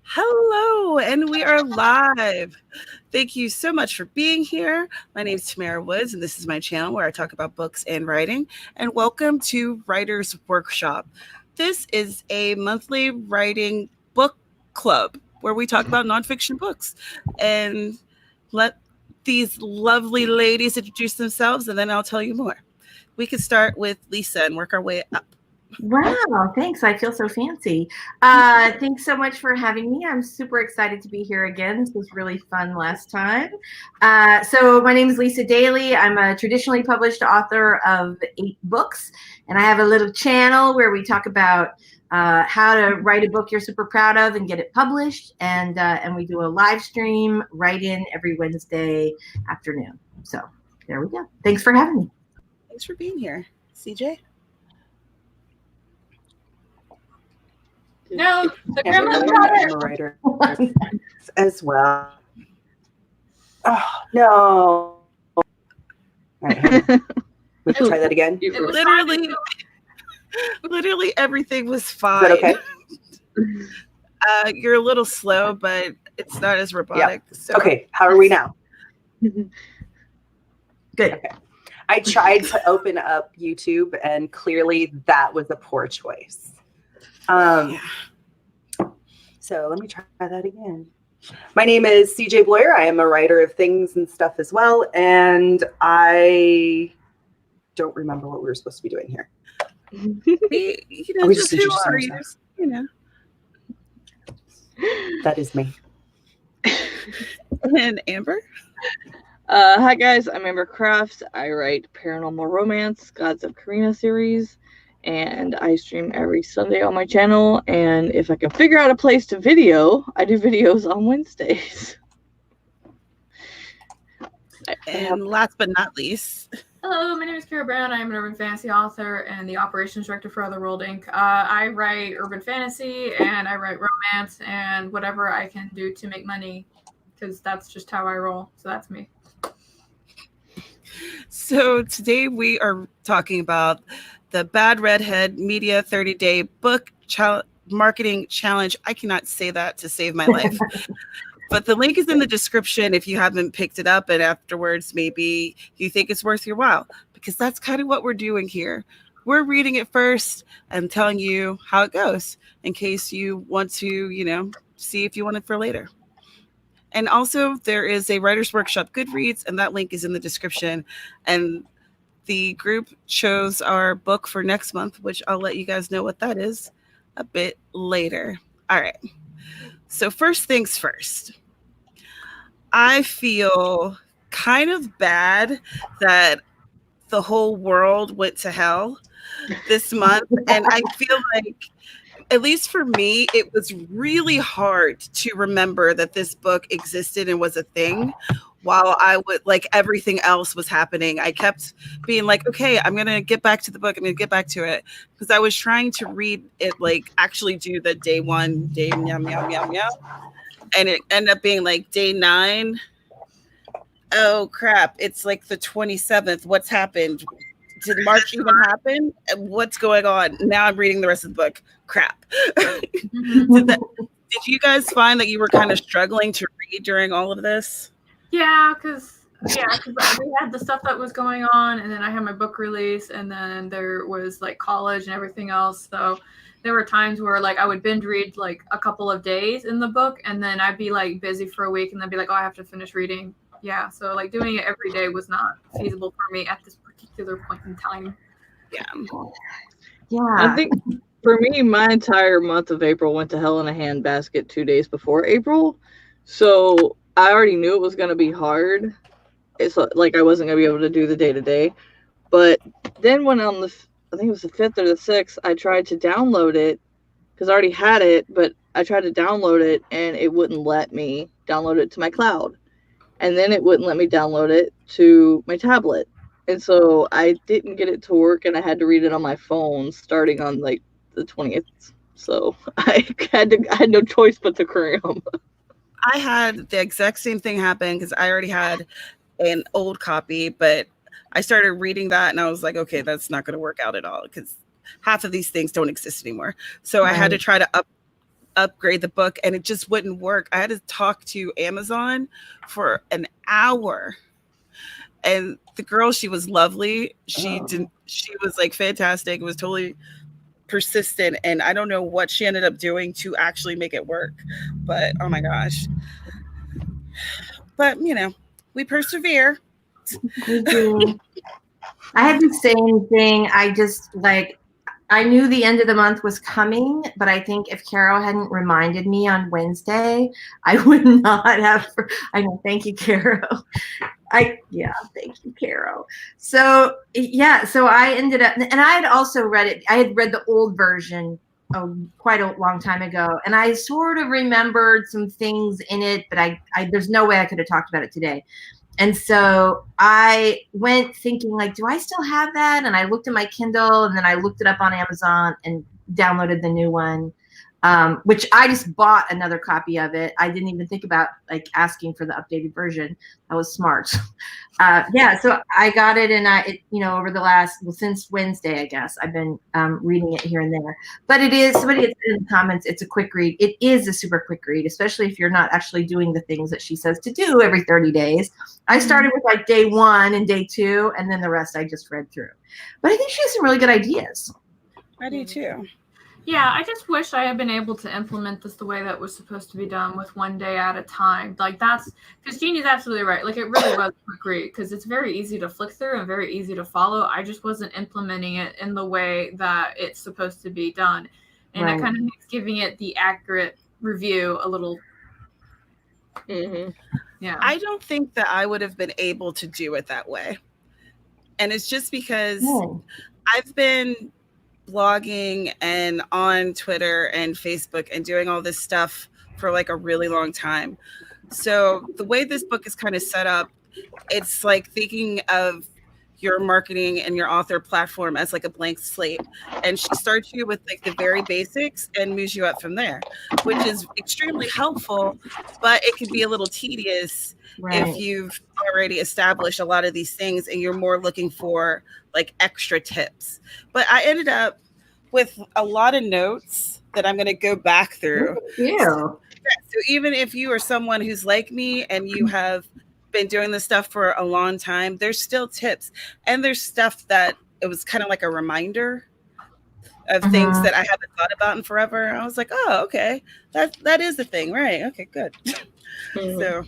Hello, and we are live. Thank you so much for being here. My name is Tamara Woods, and this is my channel where I talk about books and writing. And welcome to Writers Workshop. This is a monthly writing book club where we talk about nonfiction books. And let these lovely ladies introduce themselves, and then I'll tell you more. We can start with Lisa and work our way up. Wow, thanks. I feel so fancy. Thanks so much for having me. I'm super excited to be here again. This was really fun last time. So my name is Lisa Daly. I'm a traditionally published author of 8 books, and I have a little channel where we talk about how to write a book you're super proud of and get it published. And we do a live stream write-in every Wednesday afternoon. So there we go. Thanks for having me. Thanks for being here, CJ. No, the grandma's I'm a writer as well. Oh, no. All right, let's try that again. Literally everything was fine. Is that okay? You're a little slow, but it's not as robotic. Yeah. So. Okay, how are we now? Good. Okay. I tried to open up YouTube, and clearly that was a poor choice. So let me try that again. My name is CJ Bloyer. I am a writer of things and stuff as well, and I don't remember what we were supposed to be doing here. Just who are you? That is me. And Amber? Hi guys, I'm Amber Crafts. I write paranormal romance, Gods of Karina series, and I stream every Sunday on my channel. And if I can figure out a place to video, I do videos on Wednesdays. And last but not least. Hello, my name is Kara Brown. I'm an urban fantasy author and the operations director for Other World Inc. I write urban fantasy and I write romance and whatever I can do to make money, because that's just how I roll. So that's me. So today we are talking about the Bad Redhead Media 30-Day Book Marketing Challenge. I cannot say that to save my life. But the link is in the description if you haven't picked it up, and afterwards maybe you think it's worth your while, because that's kind of what we're doing here. We're reading it first and telling you how it goes in case you want to, see if you want it for later. And also there is a writer's workshop Goodreads, and that link is in the description. And the group chose our book for next month, which I'll let you guys know what that is a bit later. All right. So first things first, I feel kind of bad that the whole world went to hell this month. And I feel like, at least for me, it was really hard to remember that this book existed and was a thing while everything else was happening. I kept being like, okay, I'm going to get back to the book. I'm going to get back to it. Because I was trying to read it, actually do the day 1, day meow, meow, meow, meow. And it ended up being day 9. Oh, crap. It's the 27th. What's happened? Did March even happen? What's going on? Now I'm reading the rest of the book. Crap. Did you guys find that you were kind of struggling to read during all of this? Yeah, because we had the stuff that was going on, and then I had my book release, and then there was college and everything else. So there were times where I would binge read a couple of days in the book, and then I'd be busy for a week, and then be I have to finish reading. Yeah, so doing it every day was not feasible for me at this particular point in time. Yeah. I think for me, my entire month of April went to hell in a handbasket 2 days before April. So I already knew it was going to be hard. It's I wasn't going to be able to do the day-to-day. But then when on I think it was the 5th or the 6th, I tried to download it because I already had it, but I tried to download it and it wouldn't let me download it to my cloud. And then it wouldn't let me download it to my tablet. And so I didn't get it to work, and I had to read it on my phone starting on the 20th. So I had no choice but to cram. I had the exact same thing happen because I already had an old copy, but I started reading that and I was like, okay, that's not going to work out at all because half of these things don't exist anymore. So I had to try to upgrade the book, and it just wouldn't work. I had to talk to Amazon for an hour. And the girl, she was lovely. She was like fantastic. It was totally persistent. And I don't know what she ended up doing to actually make it work. But oh my gosh. But we persevere. We do. I had the same thing. I knew the end of the month was coming, but I think if Carol hadn't reminded me on Wednesday, I would not have. I know. Thank you, Carol. Thank you, Carol. So I ended up, and I had also read it. I had read the old version quite a long time ago, and I sort of remembered some things in it, but I there's no way I could have talked about it today. And so I went thinking, like, do I still have that? And I looked at my Kindle, and then I looked it up on Amazon and downloaded the new one, which I just bought another copy of it. I didn't even think about like asking for the updated version. I was smart. So I got it, and over the since Wednesday, I guess I've been reading it here and there. But it is, somebody had said in the comments, it's a quick read. It is a super quick read, especially if you're not actually doing the things that she says to do every 30 days. I started with like day 1 and day 2, and then the rest I just read through. But I think she has some really good ideas. I do too. Yeah, I just wish I had been able to implement this the way that was supposed to be done, with 1 day at a time. Like, that's because Jeannie's absolutely right. Like, it really was a quick read because it's very easy to flick through and very easy to follow. I just wasn't implementing it in the way that it's supposed to be done. And It kind of makes giving it the accurate review a little. Mm-hmm. Yeah. I don't think that I would have been able to do it that way. And it's just because I've been blogging and on Twitter and Facebook and doing all this stuff for like a really long time. So the way this book is kind of set up, it's like thinking of your marketing and your author platform as like a blank slate. And she starts you with like the very basics and moves you up from there, which is extremely helpful, but it can be a little tedious if you've already established a lot of these things and you're more looking for like extra tips. But I ended up with a lot of notes that I'm going to go back through. So even if you are someone who's like me and you have been doing this stuff for a long time, there's still tips, and there's stuff that it was kind of like a reminder of things that I haven't thought about in forever. I was like, oh, okay, that is the thing, right? Okay, good. So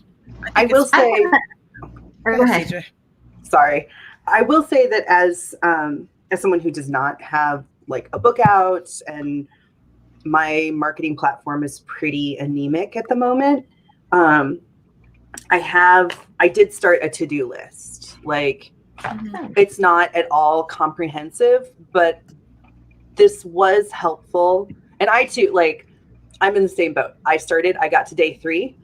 I will say, go ahead. CJ. Sorry, I will say that as someone who does not have like a book out, and my marketing platform is pretty anemic at the moment. I did start a to-do list. Like, it's not at all comprehensive, but this was helpful. And I too, like, I'm in the same boat. I got to day 3,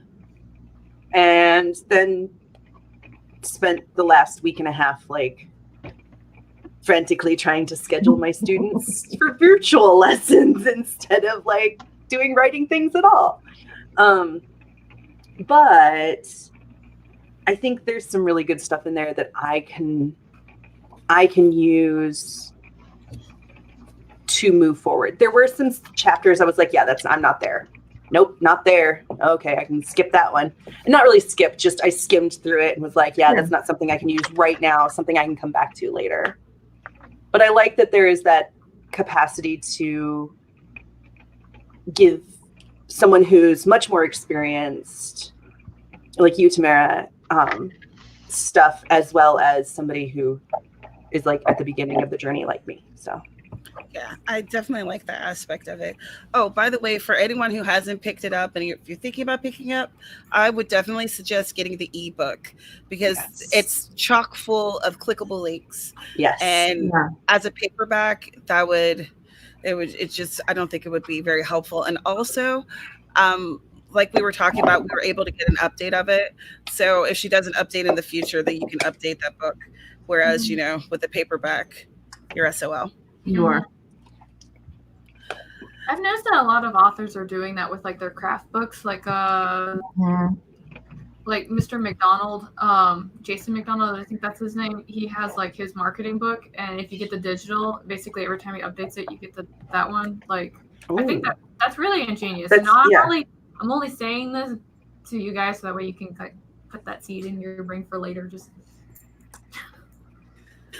and then spent the last week and a half, like, frantically trying to schedule my students for virtual lessons instead of like doing writing things at all. But I think there's some really good stuff in there that I can use to move forward. There were some chapters I was like, yeah, I'm not there. Nope, not there. Okay, I can skip that one. And not really skip, just I skimmed through it and was like, yeah, that's not something I can use right now, something I can come back to later. But I like that there is that capacity to give someone who's much more experienced, like you, Tamara, stuff, as well as somebody who is like at the beginning of the journey like me. So yeah, I definitely like that aspect of it. Oh, by the way, for anyone who hasn't picked it up and if you're thinking about picking up, I would definitely suggest getting the ebook because it's chock full of clickable links. Yes. And as a paperback, I don't think it would be very helpful. And also, like we were talking about, we were able to get an update of it. So if she does an update in the future, then you can update that book. Whereas, with the paperback, you're SOL. You are. I've noticed that a lot of authors are doing that with like their craft books, like like Mr. McDonald, Jason McDonald, I think that's his name. He has like his marketing book, and if you get the digital, basically every time he updates it, you get that one. Like I think that's really ingenious. That's- And I'm only saying this to you guys so that way you can put that seed in your brain for later. Just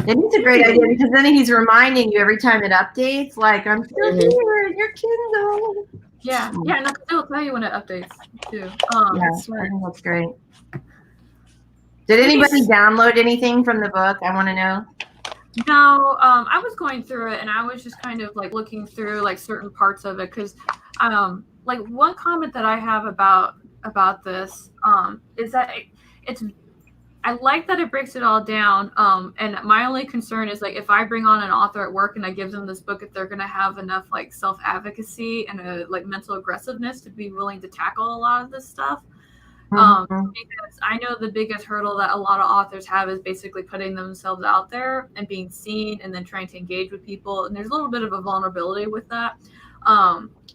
It is a great idea because then he's reminding you every time it updates, like, I'm still here in your Kindle. yeah, and it'll tell you when it updates too. Yeah, I think that's great. Did anybody download anything from the book? I want to know. No, I was going through it and I was just kind of like looking through like certain parts of it because, like one comment that I have about this is that I like that it breaks it all down. And my only concern is like if I bring on an author at work and I give them this book, if they're going to have enough like self-advocacy and a like mental aggressiveness to be willing to tackle a lot of this stuff. Because I know the biggest hurdle that a lot of authors have is basically putting themselves out there and being seen and then trying to engage with people. And there's a little bit of a vulnerability with that.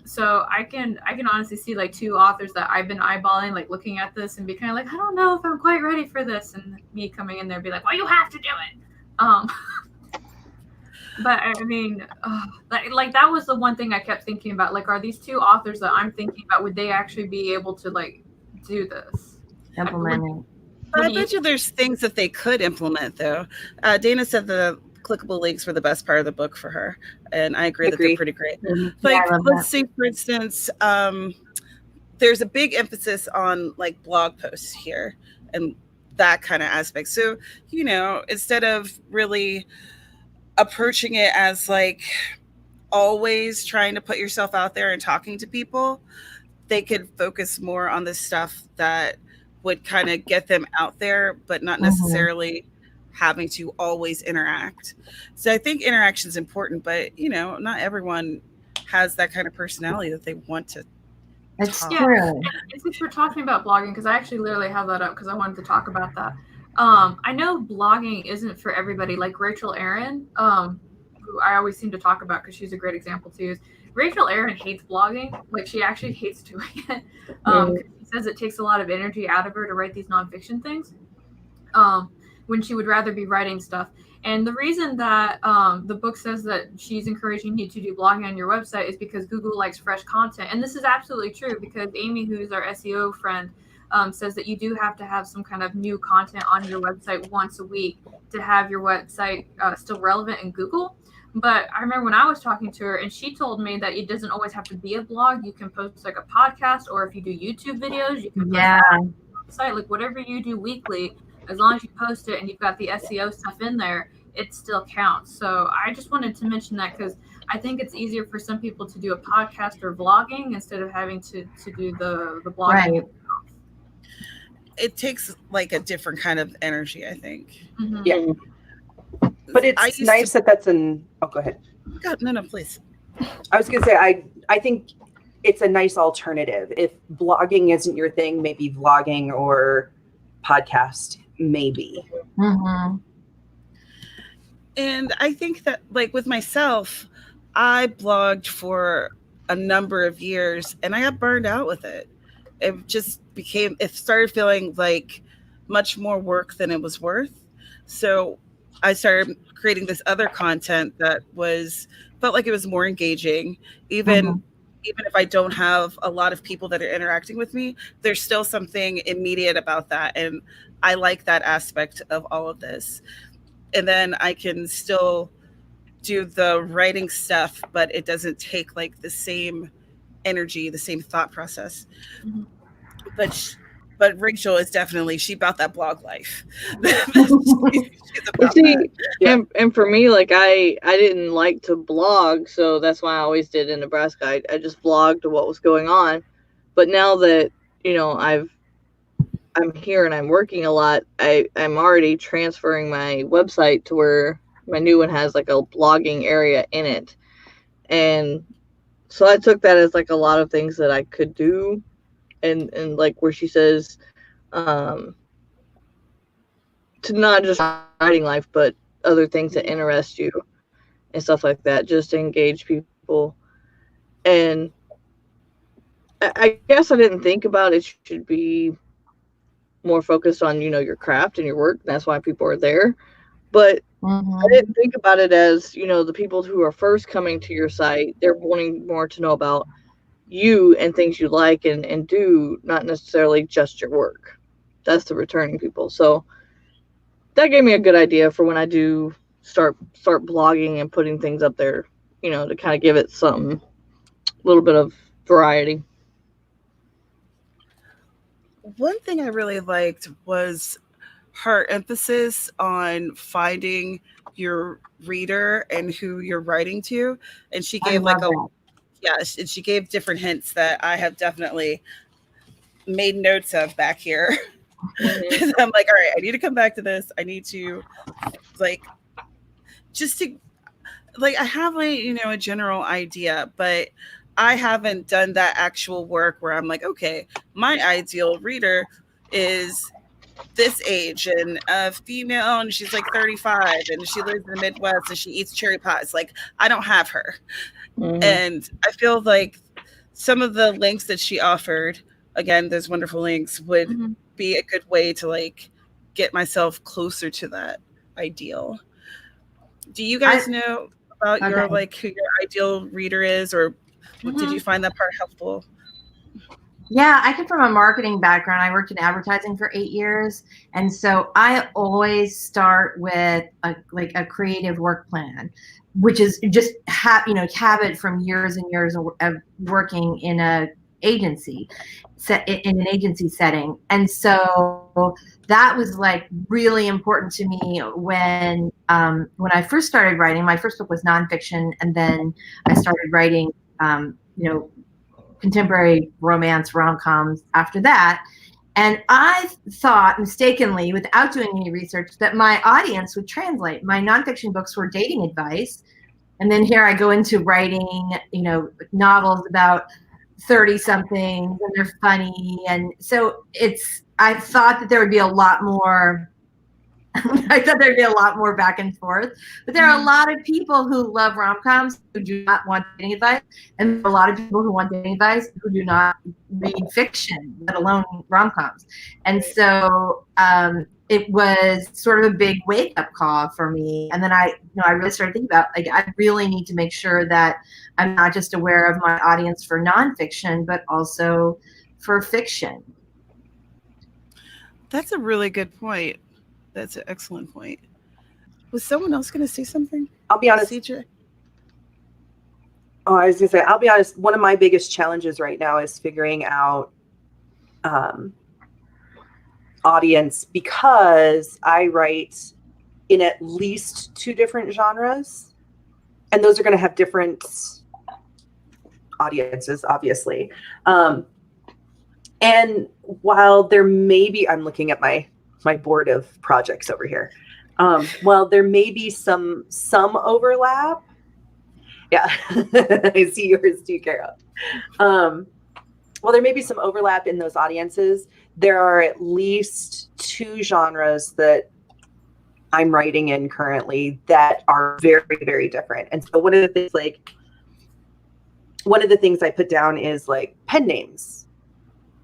So I can honestly see like two authors that I've been eyeballing, like looking at this and be kind of like, I don't know if I'm quite ready for this. And me coming in there and be like, well, you have to do it. But I mean, like that was the one thing I kept thinking about. Like, are these two authors that I'm thinking about, would they actually be able to like do this? Implementing. I bet you there's things that they could implement though. Dana said the clickable links were the best part of the book for her, and I agree that they're pretty great. Like, let's say for instance, there's a big emphasis on like blog posts here and that kind of aspect. So, you know, instead of really approaching it as like always trying to put yourself out there and talking to people, they could focus more on the stuff that would kind of get them out there, but not necessarily having to always interact. So I think interaction is important, but you know, not everyone has that kind of personality that they want to. That's talk. true. And since we're talking about blogging, because I actually literally have that up because I wanted to talk about that. I know blogging isn't for everybody. Like Rachel Aaron, who I always seem to talk about because she's a great example to use. Rachel Aaron hates blogging. Like she actually hates doing it. She says it takes a lot of energy out of her to write these nonfiction things. When she would rather be writing stuff. And the reason that the book says that she's encouraging you to do blogging on your website is because Google likes fresh content. And this is absolutely true because Amy, who's our SEO friend, says that you do have to have some kind of new content on your website once a week to have your website still relevant in Google. But I remember when I was talking to her and she told me that it doesn't always have to be a blog. You can post like a podcast, or if you do YouTube videos, you can post that on your website, like whatever you do weekly. As long as you post it and you've got the SEO stuff in there, it still counts. So I just wanted to mention that because I think it's easier for some people to do a podcast or vlogging instead of having to do the blogging. Right. It takes like a different kind of energy, I think. Yeah. But it's nice that that's an. Oh, go ahead. God, no, please. I was gonna say I think it's a nice alternative. If blogging isn't your thing, maybe vlogging or podcast, maybe. And I think that like with myself, I blogged for a number of years and I got burned out with it. It started feeling like much more work than it was worth. So I started creating this other content that felt like it was more engaging. Even if I don't have a lot of people that are interacting with me, there's still something immediate about that. And I like that aspect of all of this. And then I can still do the writing stuff, but it doesn't take like the same energy, the same thought process. But Rachel is definitely, she about that blog life. She's about that. Yeah. And for me, like I didn't like to blog, so that's why I always did in Nebraska. I just blogged what was going on. But now that, you know, I'm here and I'm working a lot, I'm already transferring my website to where my new one has like a blogging area in it. And so I took that as like a lot of things that I could do. And like where she says to not just writing life, but other things that interest you and stuff like that, just to engage people. And I guess I didn't think about it should be more focused on, you know, your craft and your work. That's why people are there. But Mhm. I didn't think about it as, the people who are first coming to your site, they're wanting more to know about you and things you like and do, not necessarily just your work. That's the returning people. So that gave me a good idea for when I do start blogging and putting things up there, to kind of give it a little bit of variety. One thing I really liked was her emphasis on finding your reader and who you're writing to. And she I gave love that. and she gave different hints that I have definitely made notes of back here. Mhm. I'm like, all right, I need to come back to this. I need to just to I have a general idea, but I haven't done that actual work where I'm like, okay, my ideal reader is this age and a female and she's like 35 and she lives in the Midwest and she eats cherry pies. Like, I don't have her. Mhm. And I feel like some of the links that she offered, again, those wonderful links, would be a good way to get myself closer to that ideal. Do you guys know about Okay. your who your ideal reader is, or did you find that part helpful? Yeah, I come from a marketing background. I worked in advertising for 8 years. And so I always start with a creative work plan, which is just habit from years and years of working in an agency setting. And so that was really important to me when I first started writing. My first book was nonfiction, and then I started writing contemporary romance rom-coms after that. And I thought mistakenly, without doing any research, that my audience would translate. My nonfiction books were dating advice. And then here I go into writing, novels about 30-somethings, and they're funny. And so I thought that there would be a lot more I thought there'd be a lot more back and forth, but there are a lot of people who love rom-coms who do not want dating advice, and a lot of people who want dating advice who do not read fiction, let alone rom-coms. And so it was sort of a big wake-up call for me. And then I really started thinking about I really need to make sure that I'm not just aware of my audience for nonfiction, but also for fiction. That's a really good point. That's an excellent point. Was someone else going to say something? I'll be honest. CJ? Oh, I was going to say, I'll be honest. One of my biggest challenges right now is figuring out audience, because I write in at least 2 different genres, and those are going to have different audiences, obviously. And while there may be, I'm looking at my board of projects over here. While there may be some overlap. Yeah, I see yours too, Carol. Well, there may be some overlap in those audiences. There are at least 2 genres that I'm writing in currently that are very, very different. And so one of the things I put down is pen names.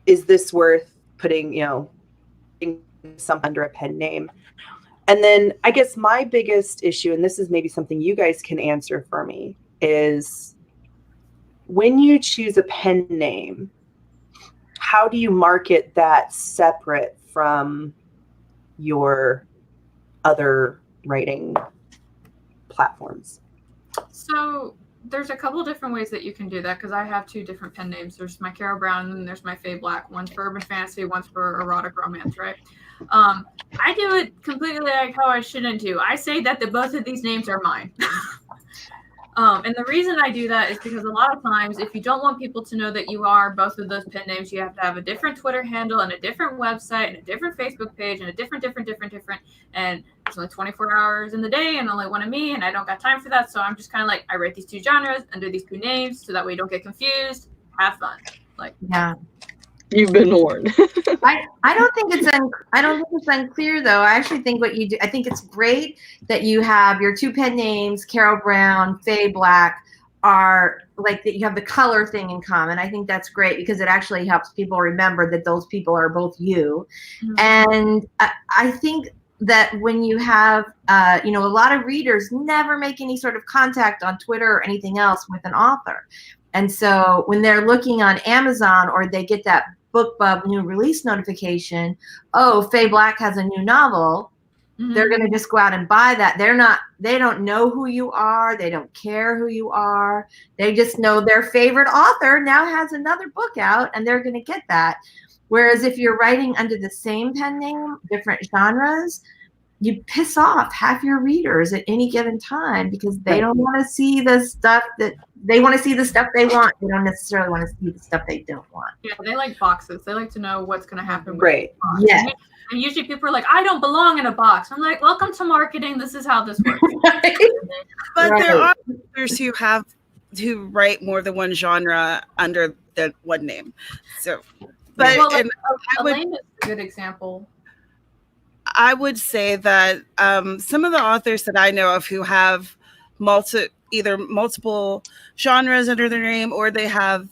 Is this worth putting, some under a pen name? And then I guess my biggest issue, and this is maybe something you guys can answer for me, is when you choose a pen name, how do you market that separate from your other writing platforms? So there's a couple different ways that you can do that, because I have 2 different pen names. There's my Carol Brown and there's my Faye Black. One's for urban fantasy, one's for erotic romance, right? I do it completely like how I shouldn't do. I say that both of these names are mine. And the reason I do that is because a lot of times, if you don't want people to know that you are both of those pen names, you have to have a different Twitter handle and a different website and a different Facebook page and a different. And there's only 24 hours in the day and only one of me, and I don't got time for that. So I'm just kind of I write these 2 genres under these 2 names so that way you don't get confused. Have fun. Yeah. You've been warned. I don't think it's unclear though. I actually think what you do, I think it's great that you have your 2 pen names, Carol Brown, Faye Black, are that you have the color thing in common. I think that's great because it actually helps people remember that those people are both you. Mm-hmm. And I think that when you have, a lot of readers never make any sort of contact on Twitter or anything else with an author. And so when they're looking on Amazon or they get that BookBub new release notification, oh, Faye Black has a new novel, they're going to just go out and buy that. They don't know who you are. They don't care who you are. They just know their favorite author now has another book out and they're going to get that. Whereas if you're writing under the same pen name, different genres, you piss off half your readers at any given time because they don't want to see the stuff that they want to see the stuff they want. They don't necessarily want to see the stuff they don't want. Yeah, they like boxes. They like to know what's going to happen. Right. Yeah. And usually people are like, I don't belong in a box. I'm like, welcome to marketing. This is how this works. But there are authors who write more than one genre under the one name. So, but Elena's a good example. I would say that some of the authors that I know of who have either multiple genres under their name or they have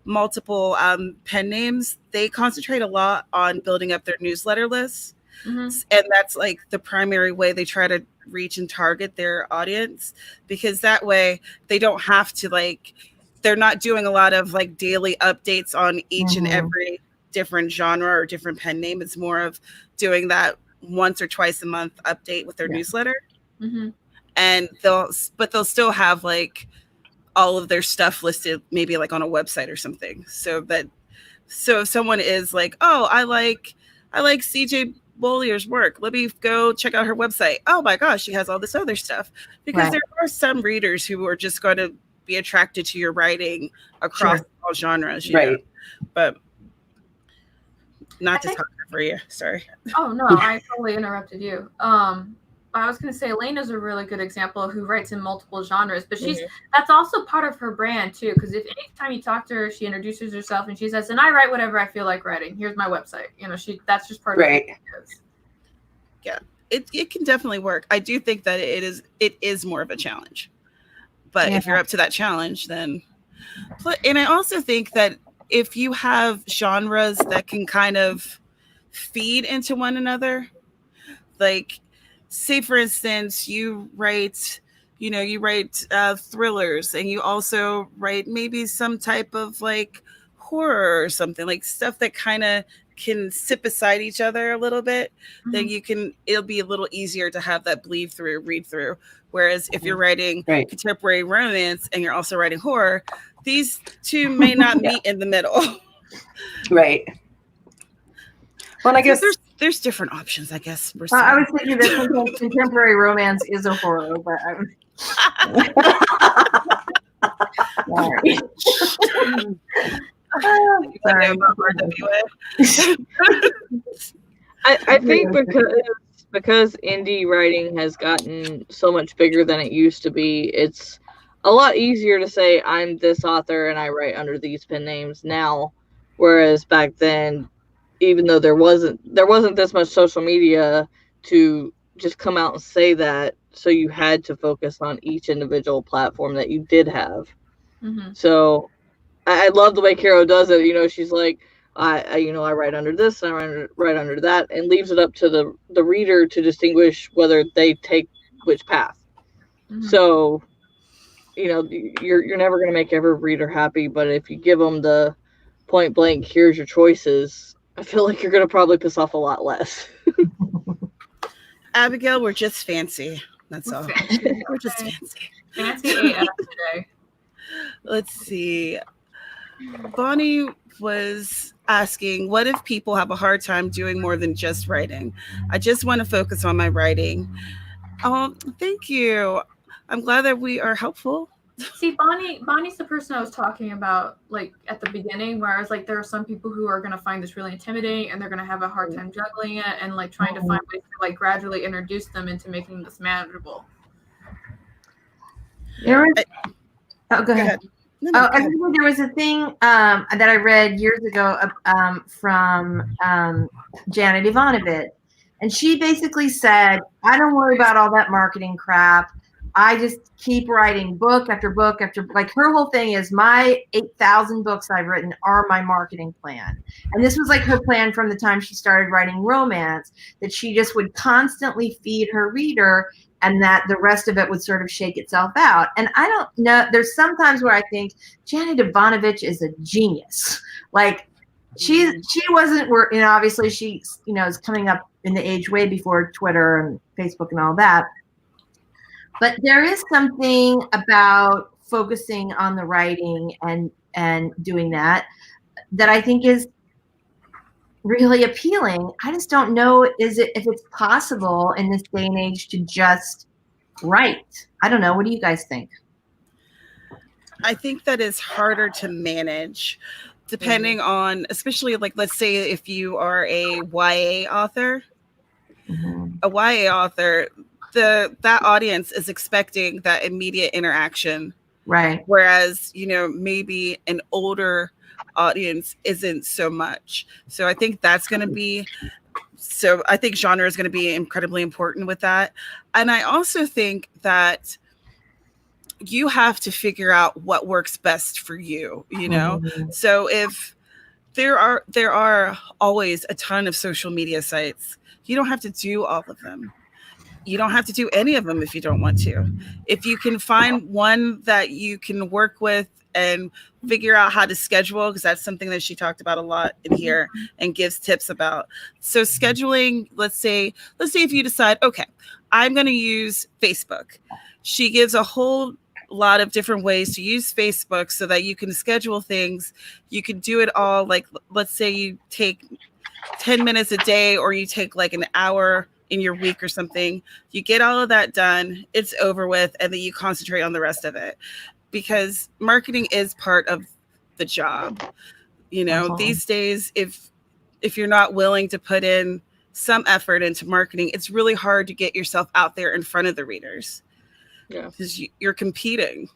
multiple pen names, they concentrate a lot on building up their newsletter lists. And that's like the primary way they try to reach and target their audience, because that way they don't have to they're not doing a lot of daily updates on each and every different genre or different pen name. It's more of doing that once or twice a month update with their newsletter. And they'll still have all of their stuff listed maybe on a website or something, so if someone is oh, I like CJ Bollier's work, let me go check out her website. Oh my gosh, she has all this other stuff, because there are some readers who are just going to be attracted to your writing across all genres, right? But not to talk over you, sorry. Oh no, I totally interrupted you. I was going to say Elena's a really good example of who writes in multiple genres, but that's also part of her brand too. Because if anytime you talk to her, she introduces herself and she says, "And I write whatever I feel like writing. Here's my website." That's just part of it. Yeah, it can definitely work. I do think that it is more of a challenge, but if you're up to that challenge, then. And I also think that if you have genres that can kind of feed into one another, say for instance, you write thrillers, and you also write maybe some type of horror or something, stuff that kind of can sit beside each other a little bit, then it'll be a little easier to have that read through. Whereas if you're writing contemporary romance and you're also writing horror, these two may not meet in the middle. Right. Well, I guess there's different options, I guess. I was thinking that contemporary romance is a horror, but I think because indie writing has gotten so much bigger than it used to be, it's a lot easier to say I'm this author and I write under these pen names now, whereas back then, even though there wasn't this much social media to just come out and say that, so you had to focus on each individual platform that you did have. So I love the way Caro does it. She's like, I write under this and I write under that, and leaves it up to the reader to distinguish whether they take which path. So, you're never going to make every reader happy, but if you give them the point blank, here's your choices, I feel like you're going to probably piss off a lot less. Abigail, we're just fancy. That's all. We're just fancy. Fancy AF today. Let's see. Bonnie was asking, what if people have a hard time doing more than just writing? I just want to focus on my writing. Oh, thank you. I'm glad that we are helpful. See, Bonnie's the person I was talking about, at the beginning, where I was there are some people who are going to find this really intimidating and they're going to have a hard time juggling it and trying to find ways to gradually introduce them into making this manageable. Go ahead. I remember there was a thing that I read years ago from Janet Ivanovich, and she basically said, I don't worry about all that marketing crap. I just keep writing book after book after, like, her whole thing is my 8,000 books I've written are my marketing plan. And this was like her plan from the time she started writing romance, that she just would constantly feed her reader and that the rest of it would sort of shake itself out. And I don't know, there's sometimes where I think Janet Ivanovich is a genius. Like, she wasn't, obviously she, is coming up in the age way before Twitter and Facebook and all that. But there is something about focusing on the writing and doing that I think is really appealing. I just don't know if it's possible in this day and age to just write. I don't know. What do you guys think? I think that is harder to manage depending on, especially like, let's say if you are a YA author, a YA author, that audience is expecting that immediate interaction. Right. Whereas, maybe an older audience isn't so much. So I think that's going to be, I think genre is going to be incredibly important with that. And I also think that you have to figure out what works best for you, So if there are always a ton of social media sites, you don't have to do all of them. You don't have to do any of them if you don't want to. If you can find one that you can work with and figure out how to schedule, because that's something that she talked about a lot in here and gives tips about. So scheduling, let's say if you decide, okay, I'm going to use Facebook. She gives a whole lot of different ways to use Facebook so that you can schedule things. You can do it all. Like, let's say you take 10 minutes a day, or you take like an hour in your week or something. You get all of that done, it's over with, and then you concentrate on the rest of it, because marketing is part of the job. These days, if you're not willing to put in some effort into marketing, it's really hard to get yourself out there in front of the readers. Yeah, because you're competing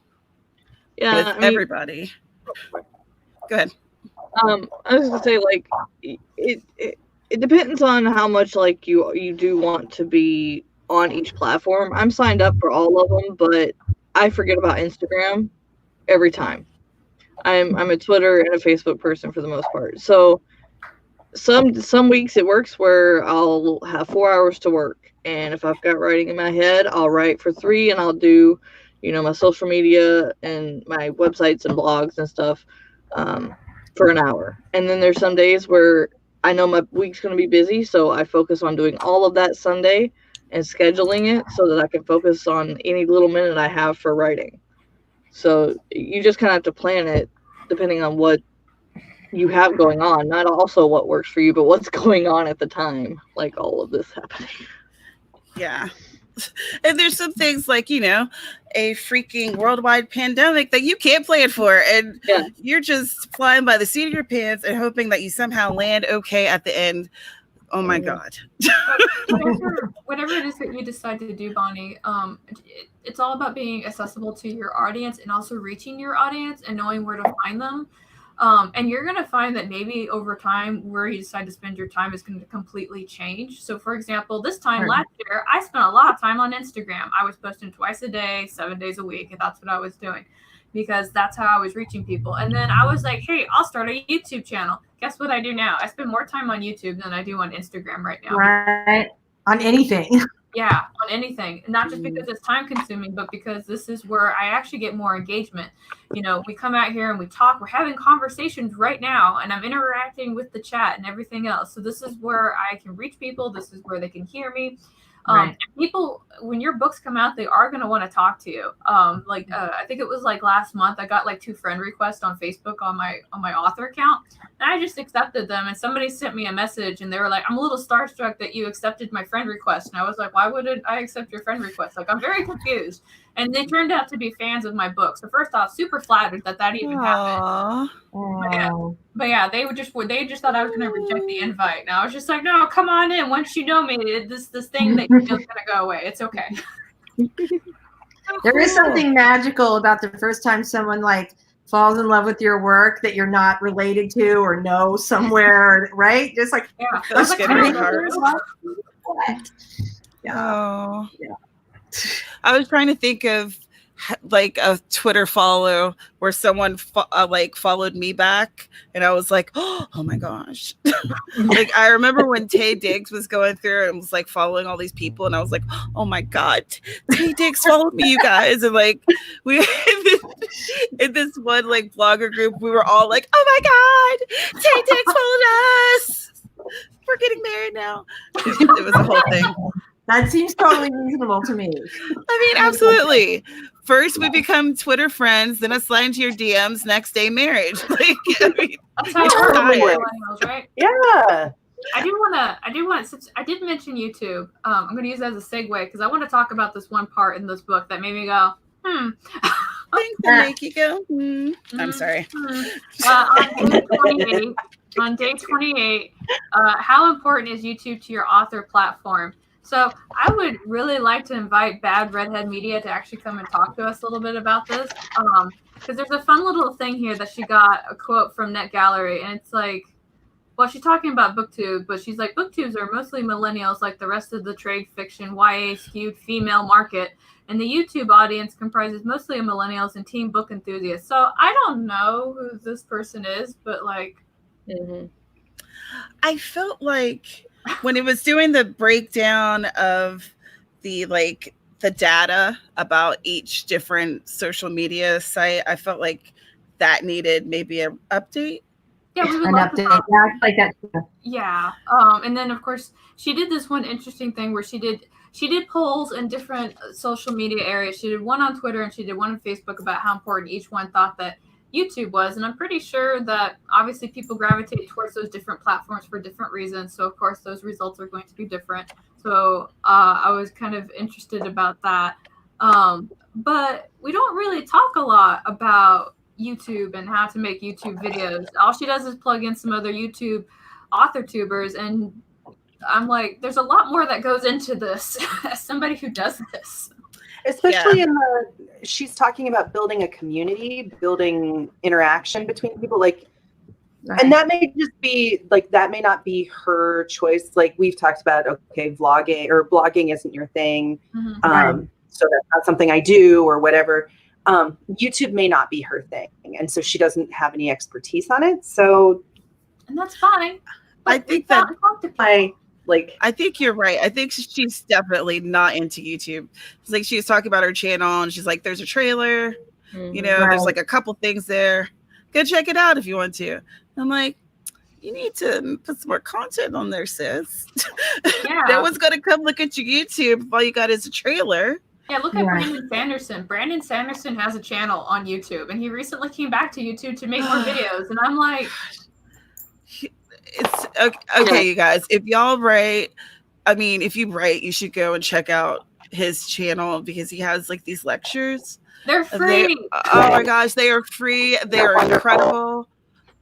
with everybody. Go ahead. I was gonna say, like, it depends on how much like you do want to be on each platform. I'm signed up for all of them, but I forget about Instagram every time. I'm a Twitter and a Facebook person for the most part. So some weeks it works where I'll have 4 hours to work, and if I've got writing in my head, I'll write for 3, and I'll do my social media and my websites and blogs and stuff for an hour. And then there's some days where I know my week's going to be busy, so I focus on doing all of that Sunday and scheduling it so that I can focus on any little minute I have for writing. So you just kind of have to plan it depending on what you have going on, not also what works for you, but what's going on at the time, like all of this happening. Yeah. And there's some things like, a freaking worldwide pandemic that you can't plan for. And you're just flying by the seat of your pants and hoping that you somehow land okay at the end. Oh my God. Whatever it is that you decide to do, Bonnie, it's all about being accessible to your audience and also reaching your audience and knowing where to find them. And you're going to find that maybe over time where you decide to spend your time is going to completely change. So, for example, this time last year, I spent a lot of time on Instagram. I was posting twice a day, 7 days a week, and that's what I was doing because that's how I was reaching people. And then I was like, hey, I'll start a YouTube channel. Guess what I do now? I spend more time on YouTube than I do on Instagram right now. Right. On anything. Yeah, on anything. Not just because it's time consuming, but because this is where I actually get more engagement. We come out here and we talk, we're having conversations right now, and I'm interacting with the chat and everything else. So this is where I can reach people. This is where they can hear me. And people, when your books come out, they are going to want to talk to you. I think it was like last month, I got like 2 friend requests on Facebook on my author account, and I just accepted them. And somebody sent me a message, and they were like, "I'm a little starstruck that you accepted my friend request." And I was like, "Why would I accept your friend request?" Like, I'm very confused. And they turned out to be fans of my book. So first off, super flattered that even happened. But yeah, they just thought I was going to reject the invite. And I was just like, no, come on in. Once you know me, this thing that you feel is going to go away. It's okay. There is something magical about the first time someone like falls in love with your work that you're not related to or know somewhere, right? Just like, that's getting hard. What? Yeah. Oh. Yeah. I was trying to think of like a Twitter follow where someone like followed me back, and I was like, oh my gosh. Like I remember when Tay Diggs was going through and was like following all these people, and I was like, oh my god, Tay Diggs followed me, you guys. And like we in this one like blogger group, we were all like, oh my god, Tay Diggs followed us. We're getting married now. It was a whole thing. That seems totally reasonable to me. I mean, absolutely. First, we become Twitter friends, then I slide into your DMs. Next day, marriage. Like, I mean, That's how it works, right? Yeah. I did mention YouTube. I'm going to use that as a segue because I want to talk about this one part in this book that made me go, things that make you go, I'm sorry. On day 28, how important is YouTube to your author platform? So I would really like to invite Bad Redhead Media to actually come and talk to us a little bit about this. Because there's a fun little thing here that she got a quote from Net Gallery. And it's like, well, she's talking about booktube, but she's like, booktubes are mostly millennials like the rest of the trade fiction, YA skewed female market. And the YouTube audience comprises mostly of millennials and teen book enthusiasts. So I don't know who this person is, but like, I felt like when it was doing the breakdown of the data about each different social media site, I felt like that needed maybe an update. Yeah, we would An love update. to talk. Yeah, I like that. Yeah. And then of course she did this one interesting thing where she did polls in different social media areas. She did one on Twitter and she did one on Facebook about how important each one thought that YouTube was. And I'm pretty sure that obviously people gravitate towards those different platforms for different reasons. So of course those results are going to be different. So I was kind of interested about that. But we don't really talk a lot about YouTube and how to make YouTube videos. All she does is plug in some other YouTube author tubers, and I'm like, there's a lot more that goes into this as somebody who does this. Especially she's talking about building a community, building interaction between people, like, right. And that may just be like, that may not be her choice. Like we've talked about, okay, vlogging or blogging isn't your thing. Right. So that's not something I do or whatever. YouTube may not be her thing. And so she doesn't have any expertise on it. So, and that's fine. I think that I think you're right. I think she's definitely not into YouTube. It's like she was talking about her channel and she's like, there's a trailer, you know, there's like a couple things there. Go check it out if you want to. I'm like, you need to put some more content on there, sis. Yeah. No one's going to come look at your YouTube if all you got is a trailer. Yeah, look at Brandon Sanderson. Brandon Sanderson has a channel on YouTube, and he recently came back to YouTube to make more videos. And I'm like, it's okay, you guys. If y'all write, I mean, if you write, you should go and check out his channel because he has like these lectures. They're free. Oh my gosh, they are free. They are incredible.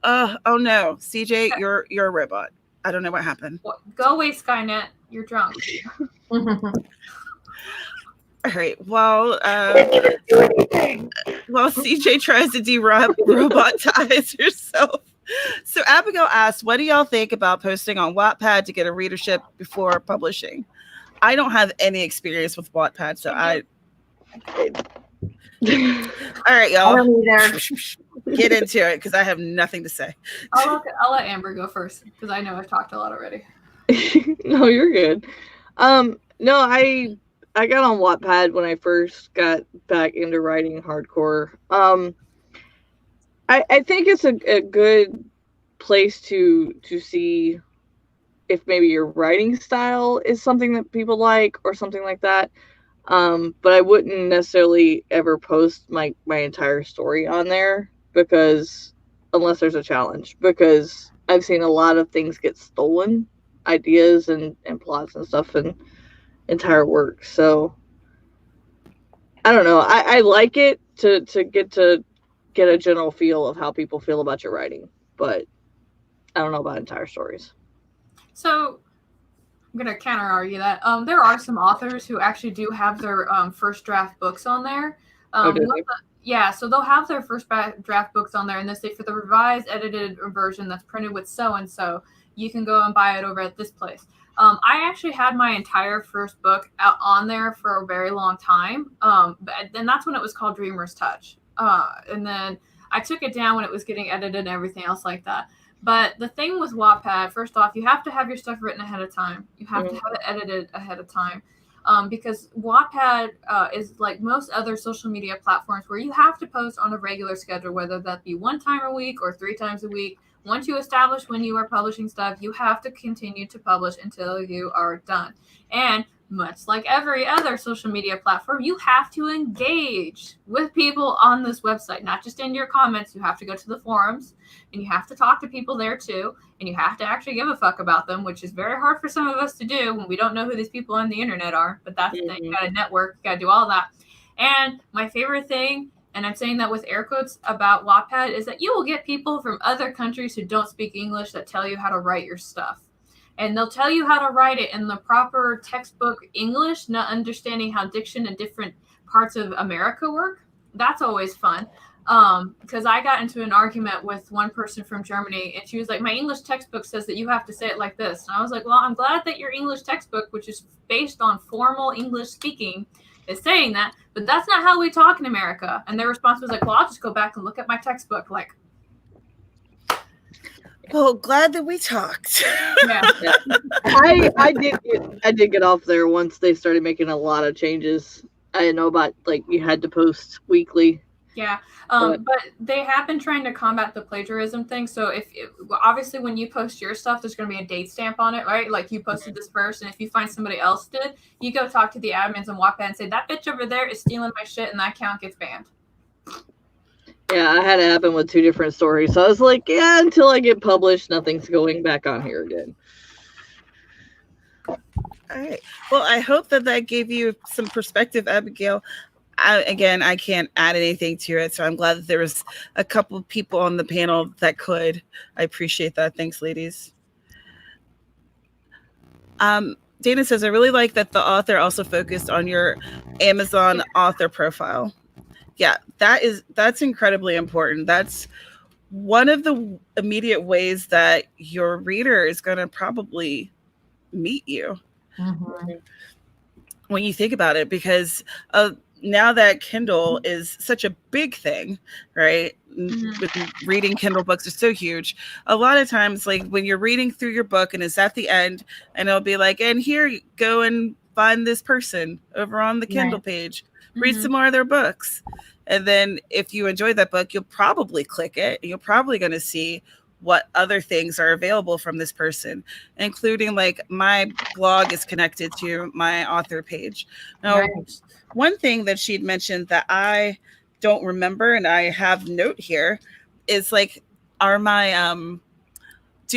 Oh no, CJ, you're a robot. I don't know what happened. Go away, Skynet. You're drunk. All right. Well, CJ tries to derobotize herself. So Abigail asked, what do y'all think about posting on Wattpad to get a readership before publishing? I don't have any experience with Wattpad, so all right, y'all. Get into it because I have nothing to say. I'll let Amber go first because I know I've talked a lot already. No, you're good. No, I got on Wattpad when I first got back into writing hardcore. I think it's a good place to see if maybe your writing style is something that people like or something like that. But I wouldn't necessarily ever post my entire story on there because unless there's a challenge, because I've seen a lot of things get stolen, ideas and plots and stuff and entire work. So I don't know. I like it to get a general feel of how people feel about your writing, but I don't know about entire stories. So I'm going to counter argue that there are some authors who actually do have their first draft books on there. Yeah, so they'll have their first draft books on there and they say for the revised edited version that's printed with so-and-so, you can go and buy it over at this place. I actually had my entire first book out on there for a very long time. And that's when it was called Dreamer's Touch. And then I took it down when it was getting edited and everything else like that. But the thing with Wattpad, first off, you have to have your stuff written ahead of time. You have to have it edited ahead of time. Because Wattpad is like most other social media platforms where you have to post on a regular schedule, whether that be 1 time a week or 3 times a week. Once you establish when you are publishing stuff, you have to continue to publish until you are done. And much like every other social media platform, you have to engage with people on this website, not just in your comments. You have to go to the forums and you have to talk to people there too. And you have to actually give a fuck about them, which is very hard for some of us to do when we don't know who these people on the internet are. But that's the thing. You got to network, you got to do all that. And my favorite thing, and I'm saying that with air quotes about Wattpad, is that you will get people from other countries who don't speak English that tell you how to write your stuff. And they'll tell you how to write it in the proper textbook English, not understanding how diction in different parts of America work. That's always fun. Because I got into an argument with one person from Germany, and she was like, my English textbook says that you have to say it like this. And I was like, well, I'm glad that your English textbook, which is based on formal English speaking, is saying that, but that's not how we talk in America. And their response was like, well, I'll just go back and look at my textbook. Like, well, glad that we talked. yeah. I did get off there once they started making a lot of changes. I didn't know about, like, you had to post weekly. Yeah, but they have been trying to combat the plagiarism thing. So obviously when you post your stuff, there's going to be a date stamp on it, right? Like you posted this first, and if you find somebody else did, you go talk to the admins and Wattpad and say, that bitch over there is stealing my shit, and that account gets banned. Yeah, I had it happen with 2 different stories. So I was like, yeah, until I get published, nothing's going back on here again. All right. Well, I hope that gave you some perspective, Abigail. I can't add anything to it, so I'm glad that there was a couple of people on the panel that could. I appreciate that. Thanks, ladies. Dana says, I really like that the author also focused on your Amazon author profile. Yeah, that's incredibly important. That's one of the immediate ways that your reader is going to probably meet you when you think about it, because now that Kindle is such a big thing, right? With reading Kindle books is so huge. A lot of times, like when you're reading through your book and it's at the end, and it'll be like, and here you go and find this person over on the Kindle page, read some more of their books. And then if you enjoy that book, you'll probably click it. You're probably going to see what other things are available from this person, including like my blog is connected to my author page. Now, one thing that she'd mentioned that I don't remember and I have note here is like, do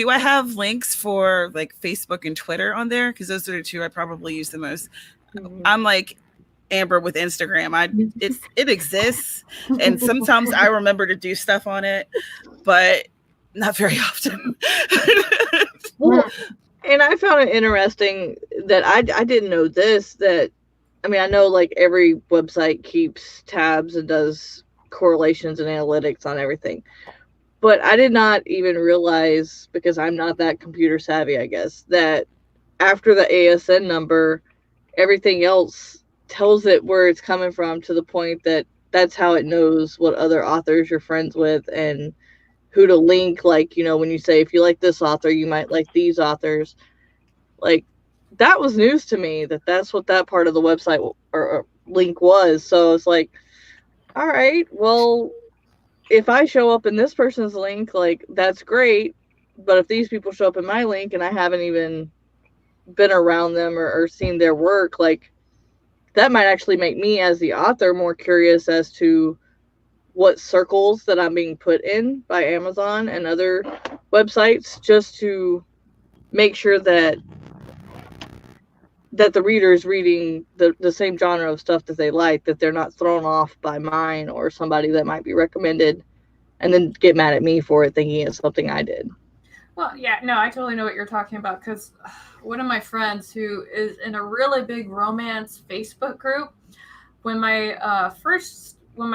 I have links for like Facebook and Twitter on there? Because those are the 2 I probably use the most. I'm like Amber with Instagram. It exists, and sometimes I remember to do stuff on it, but not very often. And I found it interesting that I didn't know this, that I mean, I know like every website keeps tabs and does correlations and analytics on everything, but I did not even realize, because I'm not that computer savvy, I guess, that after the ASN number, everything else tells it where it's coming from, to the point that that's how it knows what other authors you're friends with and who to link. Like, you know, when you say, if you like this author, you might like these authors. Like, that was news to me, that's what that part of the website or link was. So it's like, all right, well, if I show up in this person's link, like, that's great. But if these people show up in my link and I haven't even been around them or seen their work, like, that might actually make me as the author more curious as to what circles that I'm being put in by Amazon and other websites, just to make sure that the reader is reading the same genre of stuff that they like, that they're not thrown off by mine or somebody that might be recommended and then get mad at me for it, thinking it's something I did. Well, yeah, no, I totally know what you're talking about, because one of my friends who is in a really big romance Facebook group, when my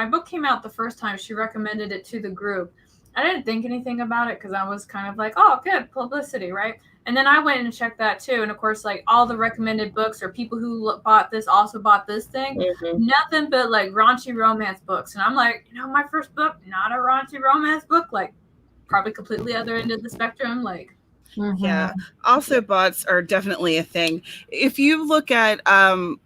book came out the first time, she recommended it to the group. I didn't think anything about it because I was kind of like, oh, good publicity, right? And then I went and checked that too. And of course, like all the recommended books or people who bought this also bought this thing. Mm-hmm. Nothing but like raunchy romance books. And I'm like, my first book, not a raunchy romance book, like probably completely other end of the spectrum. Like, yeah. Also, bots are definitely a thing. If you look at a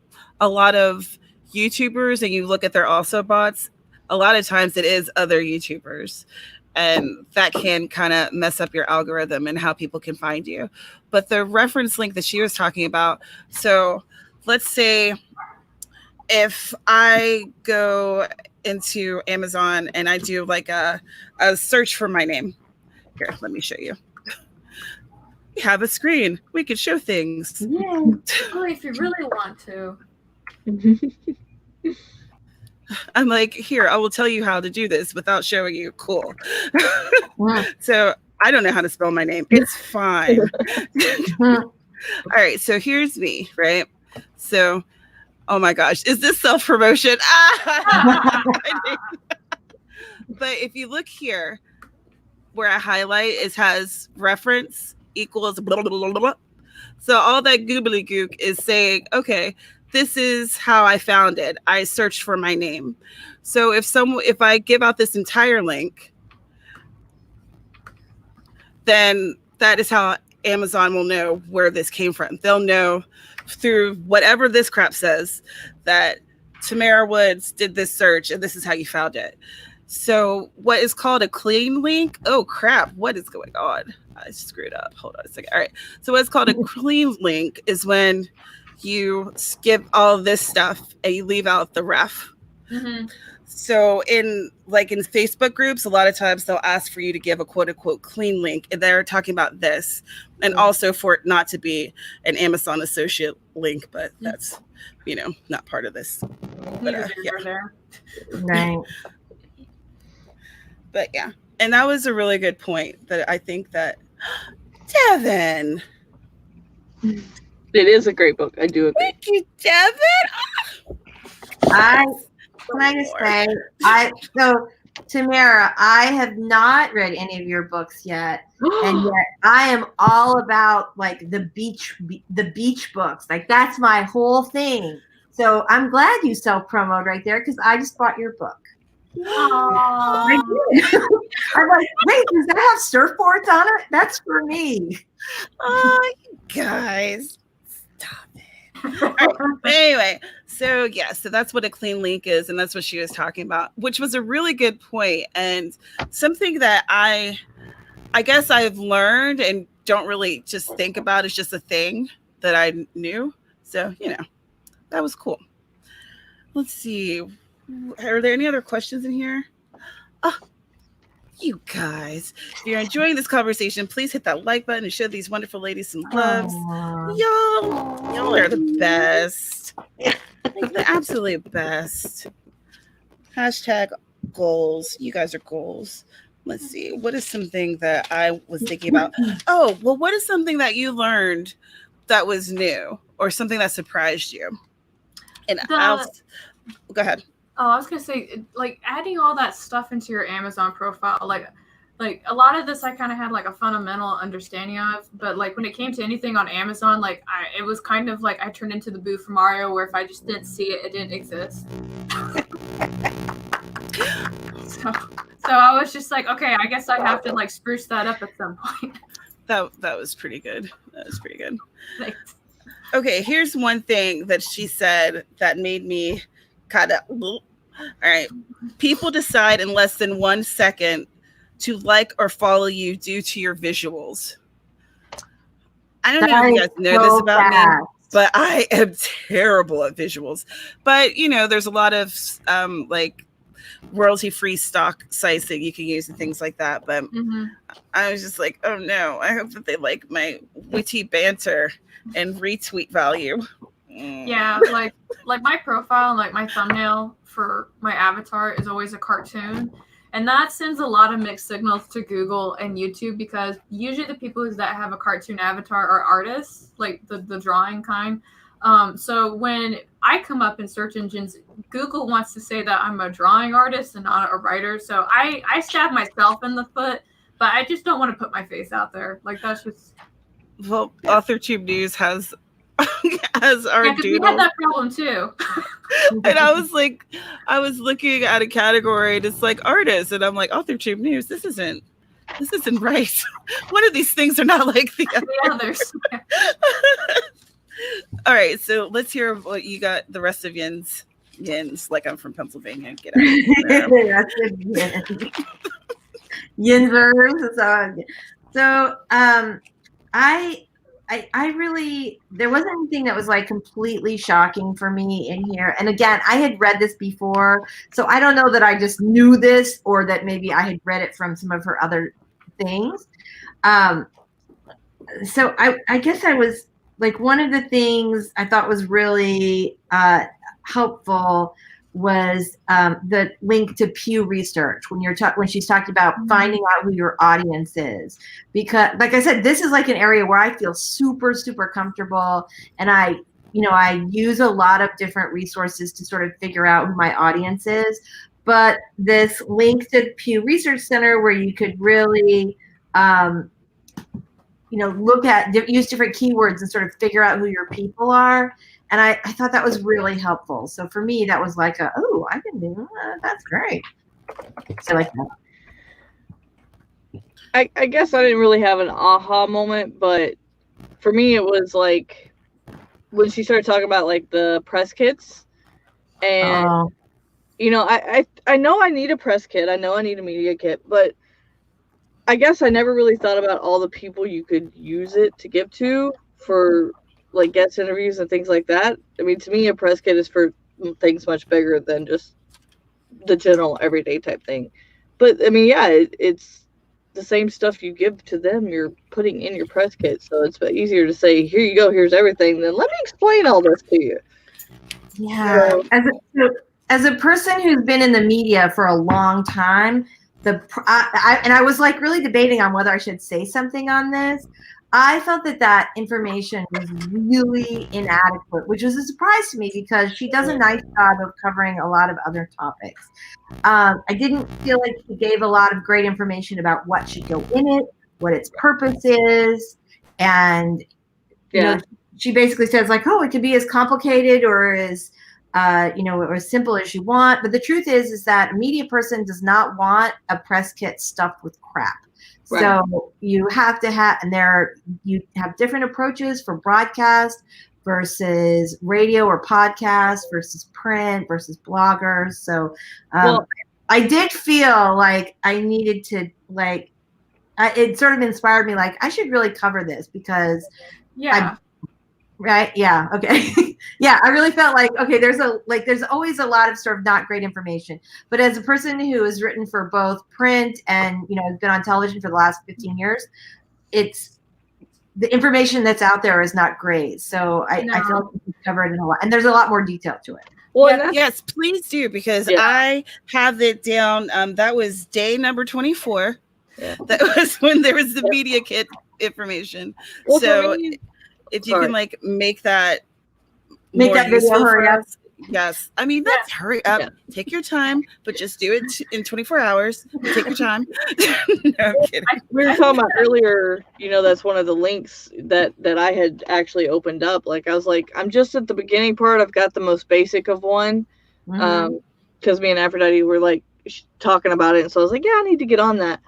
lot of YouTubers and you look at their also bots, a lot of times it is other YouTubers. And that can kind of mess up your algorithm and how people can find you. But the reference link that she was talking about, so let's say if I go into Amazon and I do like a search for my name. Here, let me show you. We have a screen. We can show things. Yeah. oh, if you really want to. I'm like, here, I will tell you how to do this without showing you. Cool. So I don't know how to spell my name. It's fine. All right. So here's me, right? So, oh my gosh, is this self-promotion? But if you look here, where I highlight, it has reference equals blah, blah, blah, blah. So all that goobly gook is saying, okay, this is how I found it. I searched for my name. So if I give out this entire link, then that is how Amazon will know where this came from. They'll know through whatever this crap says that Tamara Woods did this search and this is how you found it. So what is called a clean link? Oh crap, what is going on? I screwed up. Hold on a second. All right. So what's called a clean link is when you skip all this stuff and you leave out the ref. Mm-hmm. So in Facebook groups, a lot of times they'll ask for you to give a quote unquote clean link. And they're talking about this. And also for it not to be an Amazon associate link, but that's, not part of this. But, yeah. Right. But yeah. And that was a really good point that I think that Devin. It is a great book. I do agree. Thank you, Devin. Can I just say, so Tamara, I have not read any of your books yet, and yet I am all about like the beach books. Like that's my whole thing. So I'm glad you self-promoted right there because I just bought your book. I did. I'm like, wait, does that have surfboards on it? That's for me. Oh, you guys, stop it. All right. Anyway, so that's what a clean link is, and that's what she was talking about, which was a really good point, and something that I guess I've learned and don't really just think about. It's just a thing that I knew. So that was cool. Let's see. Are there any other questions in here? Oh, you guys, if you're enjoying this conversation, please hit that like button and show these wonderful ladies some loves. Y'all are the best. Like the absolute best. Hashtag goals. You guys are goals. Let's see. What is something that I was thinking about? Oh, well, what is something that you learned that was new or something that surprised you? And go ahead. Oh, I was gonna say, like adding all that stuff into your Amazon profile, like a lot of this I kind of had like a fundamental understanding of, but like when it came to anything on Amazon, like it was kind of like I turned into the Boo from Mario, where if I just didn't see it, it didn't exist. So I was just like, okay, I guess I have to like spruce that up at some point. That was pretty good. That was pretty good. Thanks. Okay, here's one thing that she said that made me kind of. All right, people decide in less than 1 second to like or follow you due to your visuals. I don't know if you guys know this about me, but I am terrible at visuals. But there's a lot of like royalty-free stock sites that you can use and things like that. But I was just like, oh no, I hope that they like my witty banter and retweet value. Yeah, like my profile, like my thumbnail for my avatar is always a cartoon, and that sends a lot of mixed signals to Google and YouTube, because usually the people that have a cartoon avatar are artists, like the drawing kind. So when I come up in search engines, Google wants to say that I'm a drawing artist and not a writer. So I stab myself in the foot, but I just don't want to put my face out there. Like that's just. Well, AuthorTube News has our Yeah, because we had doodle. that problem too. And I was like, I was looking at a category and it's like artists, and I'm like, AuthorTube News, this isn't right. One of these things are not like the other. The others. All right, so let's hear what you got. The rest of Yin's, like I'm from Pennsylvania. Get out of here. Yinzers. So I really, there wasn't anything that was like completely shocking for me in here. And again, I had read this before, so I don't know that I just knew this or that maybe I had read it from some of her other things. So I guess I was like, one of the things I thought was really helpful was the link to Pew Research when she's talking about finding out who your audience is, because like I said, this is like an area where I feel super, super comfortable, and I use a lot of different resources to sort of figure out who my audience is. But this link to Pew Research Center where you could really look at use different keywords and sort of figure out who your people are. And I thought that was really helpful. So for me, that was like, oh, I can do that. That's great. So like that. I guess I didn't really have an aha moment, but for me, it was like when she started talking about like the press kits, and I know I need a press kit. I know I need a media kit, but I guess I never really thought about all the people you could use it to give to for like guest interviews and things like that. I mean, to me, a press kit is for things much bigger than just the general everyday type thing. But I mean, yeah, it's the same stuff you give to them, you're putting in your press kit. So it's easier to say, here you go, here's everything, than let me explain all this to you. Yeah. So, as a person who's been in the media for a long time, I was like really debating on whether I should say something on this. I felt that information was really inadequate, which was a surprise to me because she does a nice job of covering a lot of other topics. I didn't feel like she gave a lot of great information about what should go in it, what its purpose is, and she basically says like, oh, it could be as complicated or as or as simple as you want. But the truth is that a media person does not want a press kit stuffed with crap. Right. So you have to have, and you have different approaches for broadcast versus radio or podcast versus print versus bloggers. So I did feel like I needed to it sort of inspired me. Like I should really cover this because right. Yeah. Okay. Yeah. I really felt like, okay, there's always a lot of sort of not great information, but as a person who has written for both print and, has been on television for the last 15 years, it's the information that's out there is not great. So I feel like we covered it a lot, and there's a lot more detail to it. Well, yes, please do, because I have it down. That was day number 24. Yeah. That was when there was the media kit information. Well, so if you can make that video hurry up. Yes. I mean, that's hurry up. Yeah. Take your time, but just do it in 24 hours. Take your time. No, I'm kidding. We were talking about earlier, that's one of the links that I had actually opened up. Like, I was like, I'm just at the beginning part. I've got the most basic of one. Because me and Aphrodite were like talking about it. And so I was like, yeah, I need to get on that.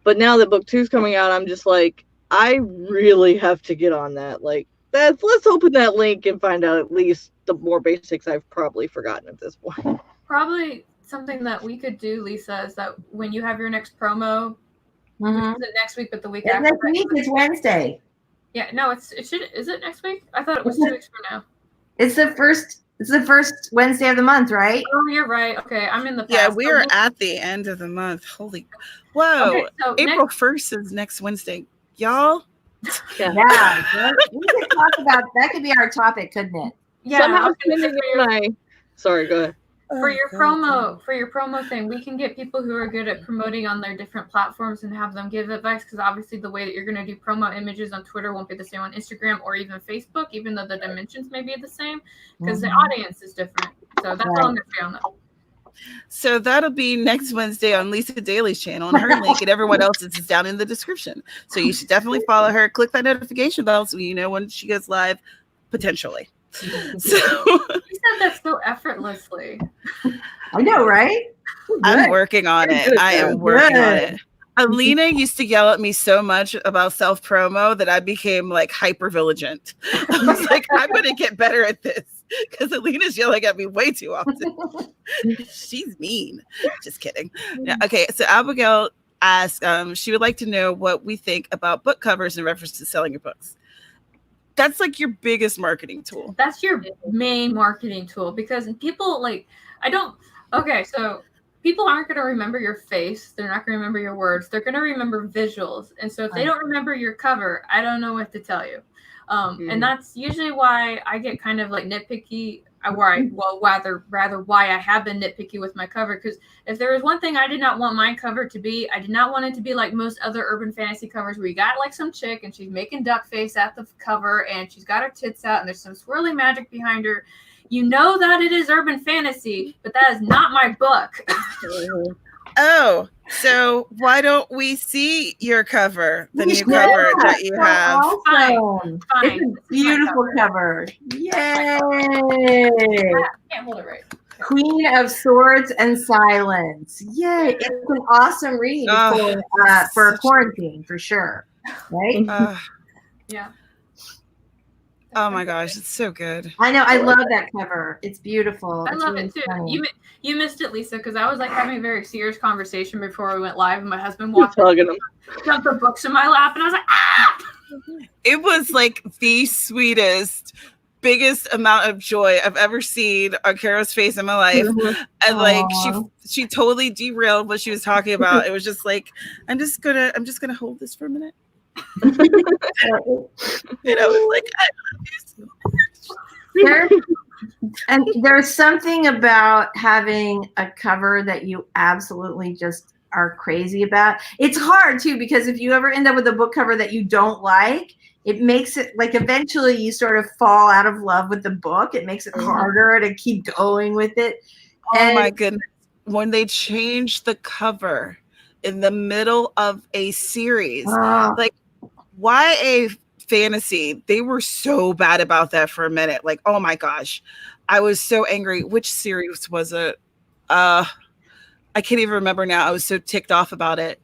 But now that book 2 is coming out, I'm just like, I really have to get on that. Like, let's open that link and find out at least the more basics I've probably forgotten at this point. Probably something that we could do, Lisa, is that when you have your next promo, which isn't next week, but the week after. Next week is Wednesday. Yeah, no, is it next week? I thought it was 2 weeks from now. It's the first Wednesday of the month, right? Oh, you're right. Okay, I'm in the past. Yeah, we are at the end of the month. Holy, whoa! Okay, so April 1st is next Wednesday, y'all. Yeah, we could talk about that. Could be our topic, couldn't it? Yeah. Sorry, go ahead. For your promo thing, we can get people who are good at promoting on their different platforms and have them give advice, because obviously the way that you're going to do promo images on Twitter won't be the same on Instagram or even Facebook, even though the dimensions may be the same, because the audience is different. So that's all I'm going to say on that. So that'll be next Wednesday on Lisa Daly's channel, and her link and everyone else's is down in the description. So you should definitely follow her. Click that notification bell so you know when she goes live, potentially. So You said that so effortlessly. I know, right? I'm working on it. I am working on it. Alina used to yell at me so much about self-promo that I became like hyper vigilant. I was like, I'm going to get better at this because Alina's yelling at me way too often. She's mean. Just kidding. Yeah, okay, so Abigail asked, she would like to know what we think about book covers in reference to selling your books. That's like your biggest marketing tool. That's your main marketing tool, because people so people aren't going to remember your face. They're not going to remember your words. They're going to remember visuals. And so if they don't remember your cover, I don't know what to tell you. And that's usually why I get kind of like nitpicky, rather why I have been nitpicky with my cover. Because if there was one thing I did not want my cover to be, I did not want it to be like most other urban fantasy covers where you got like some chick and she's making duck face at the cover and she's got her tits out and there's some swirly magic behind her. You know that it is urban fantasy, but that is not my book. Oh, so why don't we see your cover, the new cover that you have? Awesome. Fine. It's a beautiful cover. Yay! I can't hold it right. Queen of Swords and Silence. Yay! It's an awesome read for quarantine for sure. Right? Yeah. Oh my gosh, it's so good. I know. I love that cover. It's beautiful. I It's love really it too. funny. You missed it, Lisa, because I was like having a very serious conversation before we went live, and my husband walked in, dumped the books in my lap, and I was like, ah! It was like the sweetest, biggest amount of joy I've ever seen on Kara's face in my life. And like she totally derailed what she was talking about. It was just like, I'm just gonna hold this for a minute. And I was like, I love you so much. And there's something about having a cover that you absolutely just are crazy about. It's hard too, because if you ever end up with a book cover that you don't like, it makes it like eventually you sort of fall out of love with the book. It makes it harder to keep going with it. Oh my goodness. When they changed the cover in the middle of a series, like YA fantasy, they were so bad about that for a minute. Like, oh my gosh, I was so angry. Which series was it? I can't even remember now. I was so ticked off about it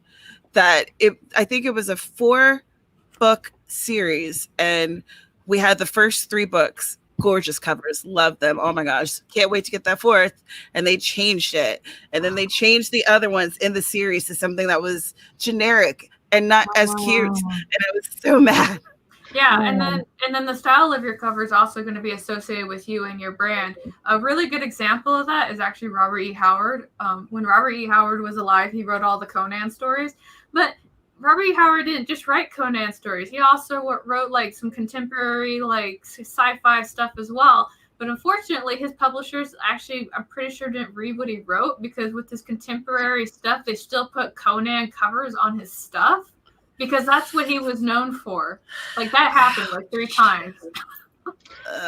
that I think it was a 4-book series, and we had the first 3 books. Gorgeous covers, love them. Oh my gosh, can't wait to get that 4th. And they changed it, and then they changed the other ones in the series to something that was generic and not as cute, and I was so mad. Yeah, and then the style of your cover is also going to be associated with you and your brand. A really good example of that is actually Robert E. Howard. When Robert E. Howard was alive, he wrote all the Conan stories, but Robert E. Howard didn't just write Conan stories. He also wrote like some contemporary like sci-fi stuff as well. But unfortunately, his publishers actually, I'm pretty sure, didn't read what he wrote, because with his contemporary stuff, they still put Conan covers on his stuff, because that's what he was known for. Like, that happened like 3 times.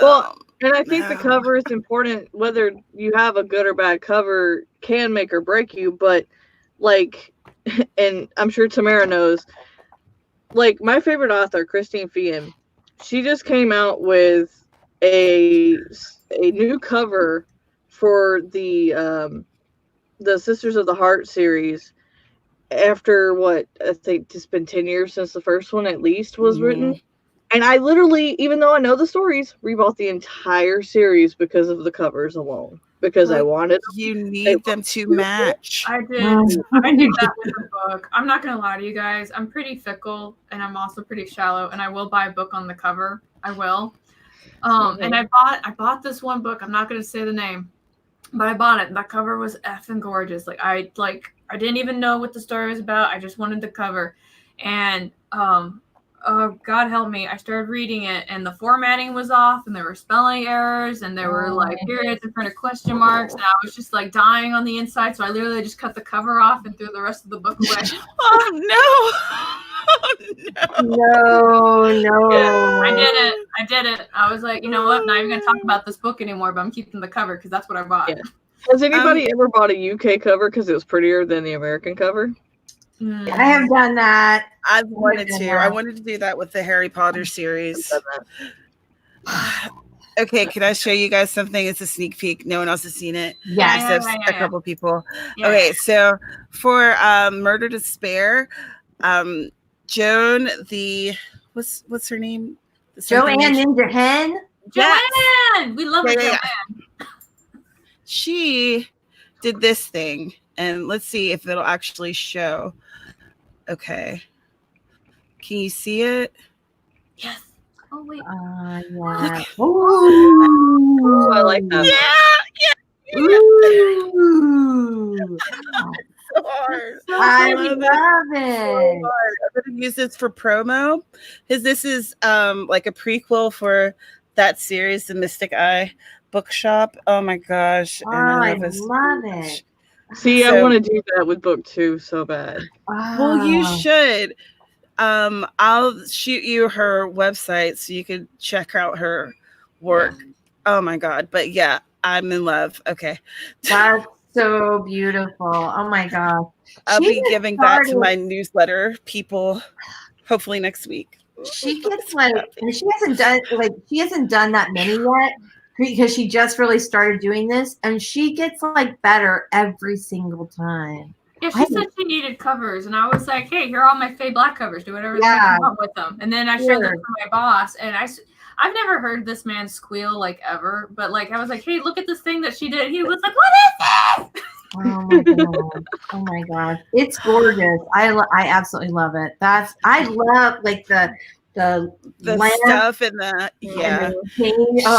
Well, and I think the cover is important. Whether you have a good or bad cover can make or break you, but like, and I'm sure Tamara knows, like my favorite author, Christine Feehan, she just came out with a new cover for the Sisters of the Heart series after what I think it's been 10 years since the first one at least was written. And I literally, even though I know the stories, rebought the entire series because of the covers alone. Because I wanted you need them to match. I did that with a book. I'm not gonna lie to you guys. I'm pretty fickle, and I'm also pretty shallow, and I will buy a book on the cover. I will. And I bought this one book. I'm not gonna say the name, but I bought it. That cover was effing gorgeous. I didn't even know what the story was about. I just wanted the cover, and God help me, I started reading it and the formatting was off and there were spelling errors and there were like periods in front of question marks and I was just like dying on the inside, so I literally just cut the cover off and threw the rest of the book away. Oh no. No, no. I did it. I was like, you know what? Not even gonna talk about this book anymore, but I'm keeping the cover because that's what I bought. Yeah. Has anybody ever bought a UK cover because it was prettier than the American cover? I have done that. I've wanted to. I wanted to do that with the Harry Potter series. Okay, can I show you guys something? It's a sneak peek. No one else has seen it. Yeah. Except a couple people. Yeah. Okay, so for Murder to Spare, Joan, what's her name? Joanne Ninja Hen. Joanne! We love it, Joanne. She did this thing, and let's see if it'll actually show. Okay. Can you see it? Yes. Oh, wait. Yeah. Ooh, I like that. Yeah. Ooh. So hard. I love it. So hard. I'm going to use this for promo because this is like a prequel for that series, The Mystic Eye Bookshop. Oh my gosh. Oh, I love it. See, I want to do that with book 2 so bad. Well, you should. I'll shoot you her website so you can check out her work. Yeah. Oh my God. But yeah, I'm in love. Okay. That's so beautiful. Oh my God. I'll be giving that to my newsletter people hopefully next week. She gets she hasn't done that many yet because she just really started doing this and she gets like better every single time. Yeah, she said she needed covers, and I was like, "Hey, here are all my Faye Black covers. Do whatever you want with them." And then I showed them to my boss, and I've never heard this man squeal like ever, but like I was like, "Hey, look at this thing that she did." He was like, "What is this?" Oh my God! Oh my God! It's gorgeous. I absolutely love it. I love like the stuff and the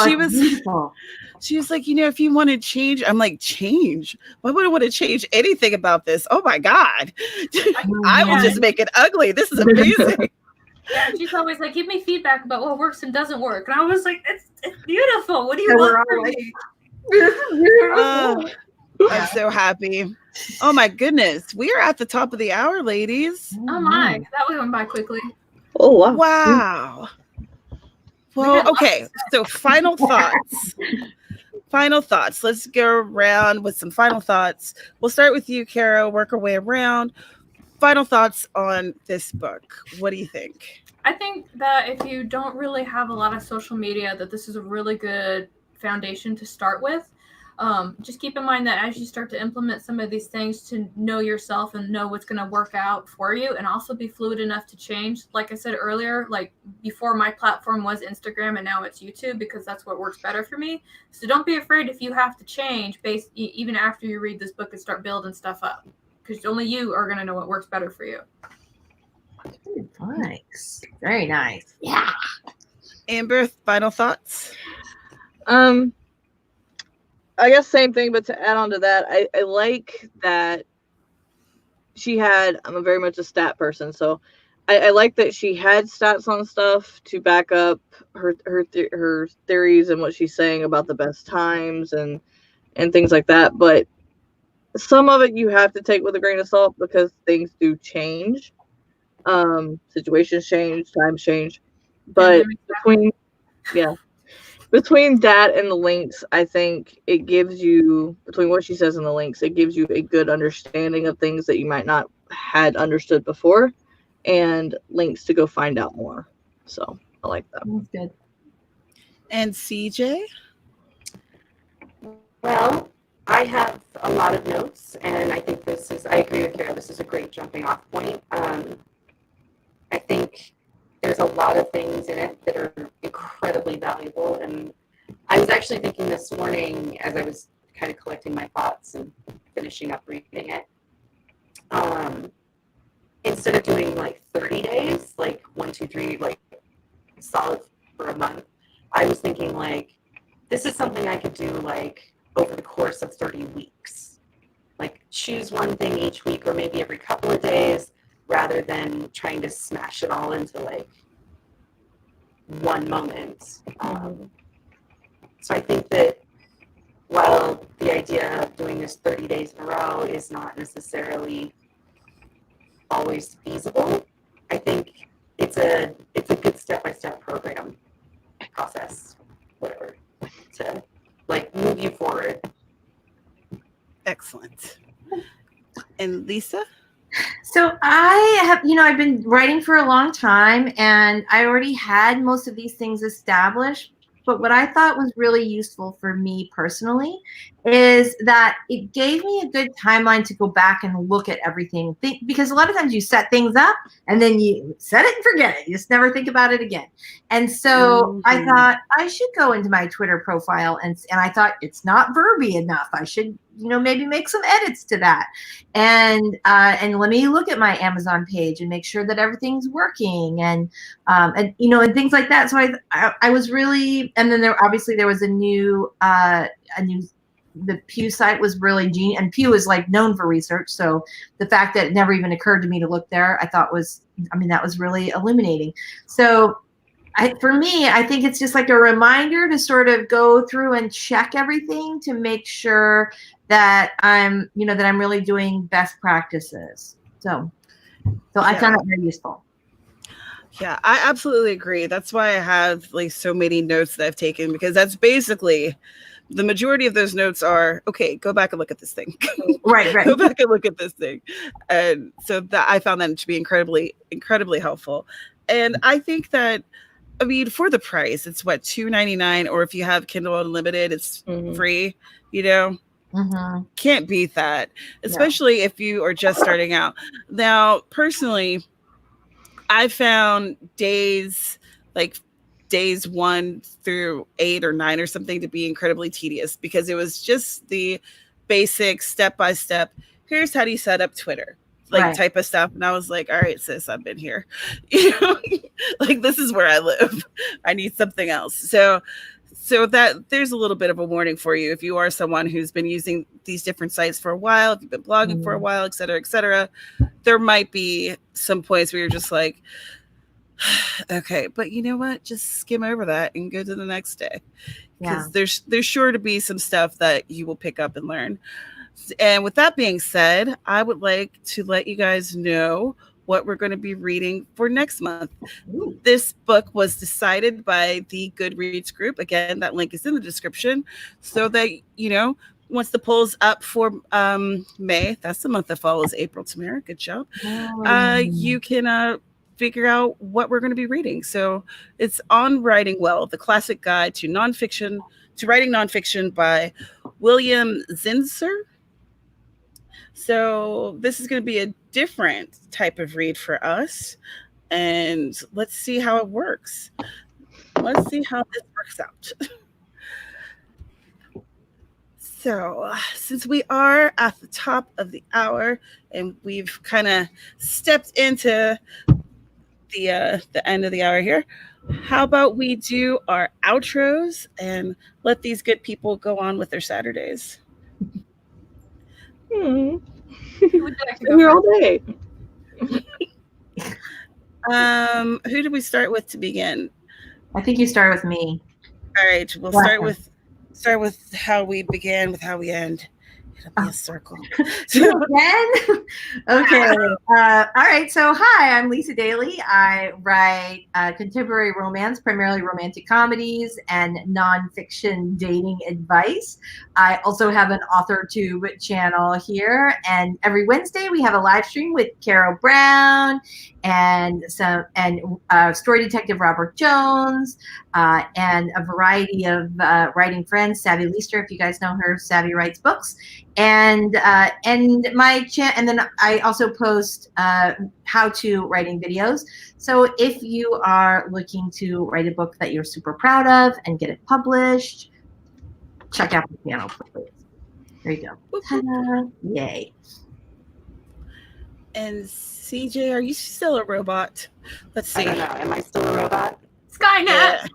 she was beautiful. She was like, if you want to change, I'm like, change? Why would I want to change anything about this? Oh my God. I will just make it ugly. This is amazing. Yeah, she's always like, give me feedback about what works and doesn't work. And I was like, it's beautiful. What do you want from me? I'm so happy. Oh my goodness. We are at the top of the hour, ladies. Oh my. That went by quickly. Oh, wow. Wow. Well, okay. So final thoughts. Final thoughts. Let's go around with some final thoughts. We'll start with you, Caro, work our way around. Final thoughts on this book. What do you think? I think that if you don't really have a lot of social media, that this is a really good foundation to start with. Just keep in mind that as you start to implement some of these things to know yourself and know what's going to work out for you and also be fluid enough to change. Like I said earlier, like before my platform was Instagram and now it's YouTube because that's what works better for me. So don't be afraid if you have to change even after you read this book and start building stuff up because only you are going to know what works better for you. Nice. Very nice. Yeah. Amber, final thoughts? I guess same thing, but to add on to that, I like that I'm very much a stat person, so I like that she had stats on stuff to back up her theories and what she's saying about the best times and things like that. But some of it you have to take with a grain of salt because things do change. Situations change, times change. But between that and the links, I think it gives you, between what she says and the links, it gives you a good understanding of things that you might not had understood before and links to go find out more. So I like that. That's good. And CJ? Well, I have a lot of notes, and I think I agree with Kara, this is a great jumping off point. I think there's a lot of things in it that are incredibly valuable. And I was actually thinking this morning as I was kind of collecting my thoughts and finishing up reading it, instead of doing like 30 days, like 1, 2, 3, like solid for a month, I was thinking like, this is something I could do like over the course of 30 weeks. Like choose one thing each week or maybe every couple of days, rather than trying to smash it all into like one moment. So I think that while the idea of doing this 30 days in a row is not necessarily always feasible, I think it's a good step-by-step program process, whatever, to like move you forward. Excellent. And Lisa? So I have, I've been writing for a long time, and I already had most of these things established. But what I thought was really useful for me personally is that it gave me a good timeline to go back and look at everything. Because a lot of times you set things up and then you set it and forget it. You just never think about it again. And so I thought I should go into my Twitter profile, and I thought it's not verby enough. I should, maybe make some edits to that. And let me look at my Amazon page and make sure that everything's working, and things like that. So I was really, and then there was a new the Pew site was really genius, and Pew is like known for research. So the fact that it never even occurred to me to look there, I thought that was really illuminating. So for me, I think it's just like a reminder to sort of go through and check everything to make sure that I'm really doing best practices. So I found it very useful. Yeah, I absolutely agree. That's why I have like so many notes that I've taken, because that's basically the majority of those notes are, okay, go back and look at this thing. Right. Go back and look at this thing. And so that I found that to be incredibly, incredibly helpful. And I think that, for the price, it's what, $2.99, or if you have Kindle Unlimited, it's free, Can't beat that, especially if you are just starting out. Now, personally, I found days 1 through 8 or 9 or something to be incredibly tedious, because it was just the basic step-by-step, here's how do you set up Twitter, type of stuff. And I was like, all right, sis, I've been here. This is where I live. I need something else. So that there's a little bit of a warning for you. If you are someone who's been using these different sites for a while, if you've been blogging for a while, et cetera, there might be some points where you're just like, okay, but you know what? Just skim over that and go to the next day. Because there's sure to be some stuff that you will pick up and learn. And with that being said, I would like to let you guys know what we're going to be reading for next month. This book was decided by the Goodreads group. Again, that link is in the description, so that, once the poll's up for May, that's the month that follows April. Tamara, good job. You can figure out what we're going to be reading. So it's On Writing Well, the classic guide to writing nonfiction by William Zinsser. So this is going to be a different type of read for us, and let's see how it works. Let's see how this works out. So since we are at the top of the hour and we've kind of stepped into the end of the hour here, how about we do our outros and let these good people go on with their Saturdays? Who would like to go Here all day. Who do we start with to begin? I think you start with me. All right, we'll start with how we began, with how we end. It'll be a circle. Again? Okay. All right. So, hi, I'm Lisa Daly. I write contemporary romance, primarily romantic comedies, and nonfiction dating advice. I also have an AuthorTube channel here, and every Wednesday we have a live stream with Carol Brown and story detective Robert Jones, and a variety of writing friends. Savvy Leister, if you guys know her, Savvy writes books. And my and then I also post how-to writing videos. So if you are looking to write a book that you're super proud of and get it published, check out the channel, please. There you go. Ta-da. Yay. And CJ, are you still a robot? Let's see. I don't know. Am I still a robot? Skynet. Yeah.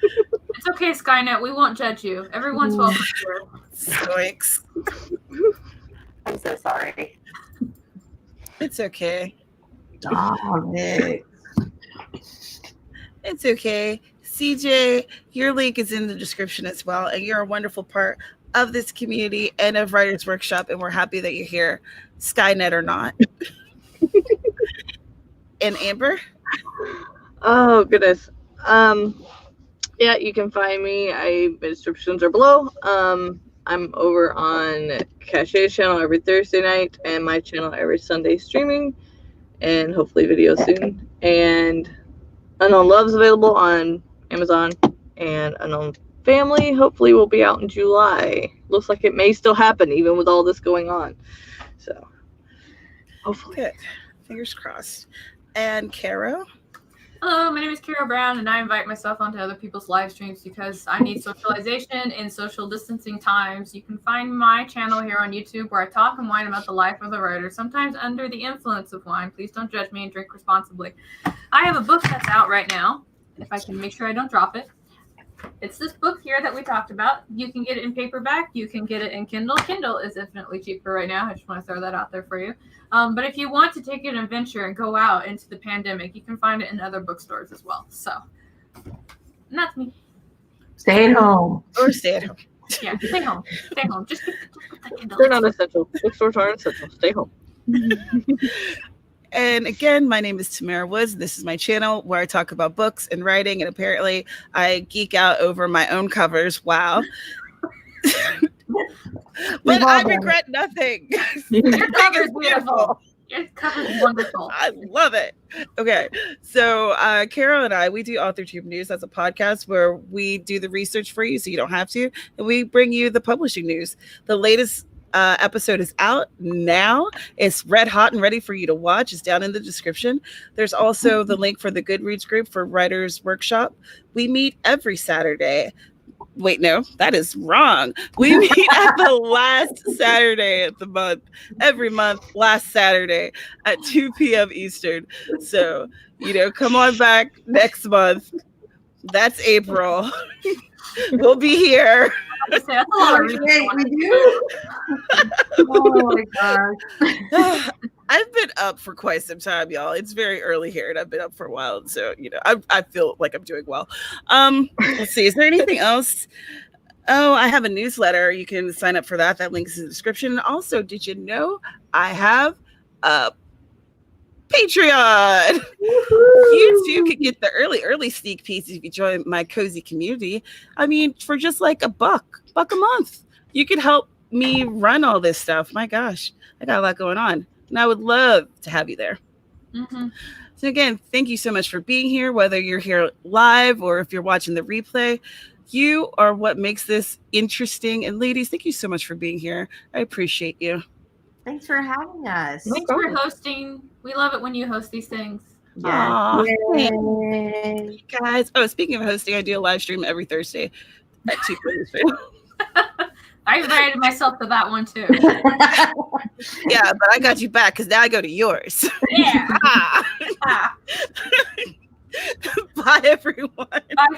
It's okay, Skynet. We won't judge you. Everyone's welcome here. Stoics. I'm so sorry. It's okay. Stop it. It's okay. CJ, your link is in the description as well, and you're a wonderful part of this community and of Writers Workshop, and we're happy that you're here, Skynet or not. And Amber? Oh goodness. Yeah, you can find me. My descriptions are below. I'm over on Cachet's channel every Thursday night and my channel every Sunday streaming, and hopefully video soon. And Unknown Love's available on Amazon, and Unknown Family hopefully will be out in July. Looks like it may still happen even with all this going on. So hopefully. Good. Fingers crossed. And Caro? Hello, my name is Carol Brown, and I invite myself onto other people's live streams because I need socialization in social distancing times. You can find my channel here on YouTube where I talk and whine about the life of the writer, sometimes under the influence of wine. Please don't judge me and drink responsibly. I have a book that's out right now, if I can make sure I don't drop it. It's this book here that we talked about. You can get it in paperback. You can get it in Kindle. Kindle is infinitely cheaper right now. I just want to throw that out there for you. But if you want to take an adventure and go out into the pandemic, you can find it in other bookstores as well. So, and that's me. Stay at home. Or stay at home. Yeah, stay home. Stay home. Just get the Kindle. They're not essential. Bookstores aren't essential. Stay home. And again, my name is Tamara Woods. This is my channel where I talk about books and writing, and apparently I geek out over my own covers. Wow. But I regret nothing. Your cover is beautiful. Your cover is wonderful. I love it. Okay. So Carol and I, we do AuthorTube News. That's a podcast where we do the research for you so you don't have to. And we bring you the publishing news. The latest episode is out now. It's red hot and ready for you to watch. It's down in the description. There's also the link for the Goodreads group for Writers Workshop. We meet every Saturday. Wait, no, that is wrong. We meet at the last Saturday of the month, every month, last Saturday at 2 p.m. Eastern. So, come on back next month. That's April. We'll be here. That's a lot of We do? Oh my gosh. I've been up for quite some time, y'all. It's very early here, and I've been up for a while. So, I feel like I'm doing well. Let's see. Is there anything else? Oh, I have a newsletter. You can sign up for that. That link is in the description. Also, did you know I have a Patreon? You too can get the early sneak peeks if you join my cozy community. I mean, for just like $1 a month, you could help me run all this stuff. My gosh, I got a lot going on, and I would love to have you there. Mm-hmm. So again, thank you so much for being here, whether you're here live or if you're watching the replay. You are what makes this interesting. And ladies, thank you so much for being here. I appreciate you. Thanks for having us. Thanks for hosting. We love it when you host these things. Aw, Yay. guys. Oh, speaking of hosting, I do a live stream every Thursday at 2 p.m. I invited myself to that one too. Yeah, but I got you back because now I go to yours. Yeah. Bye, everyone. Bye,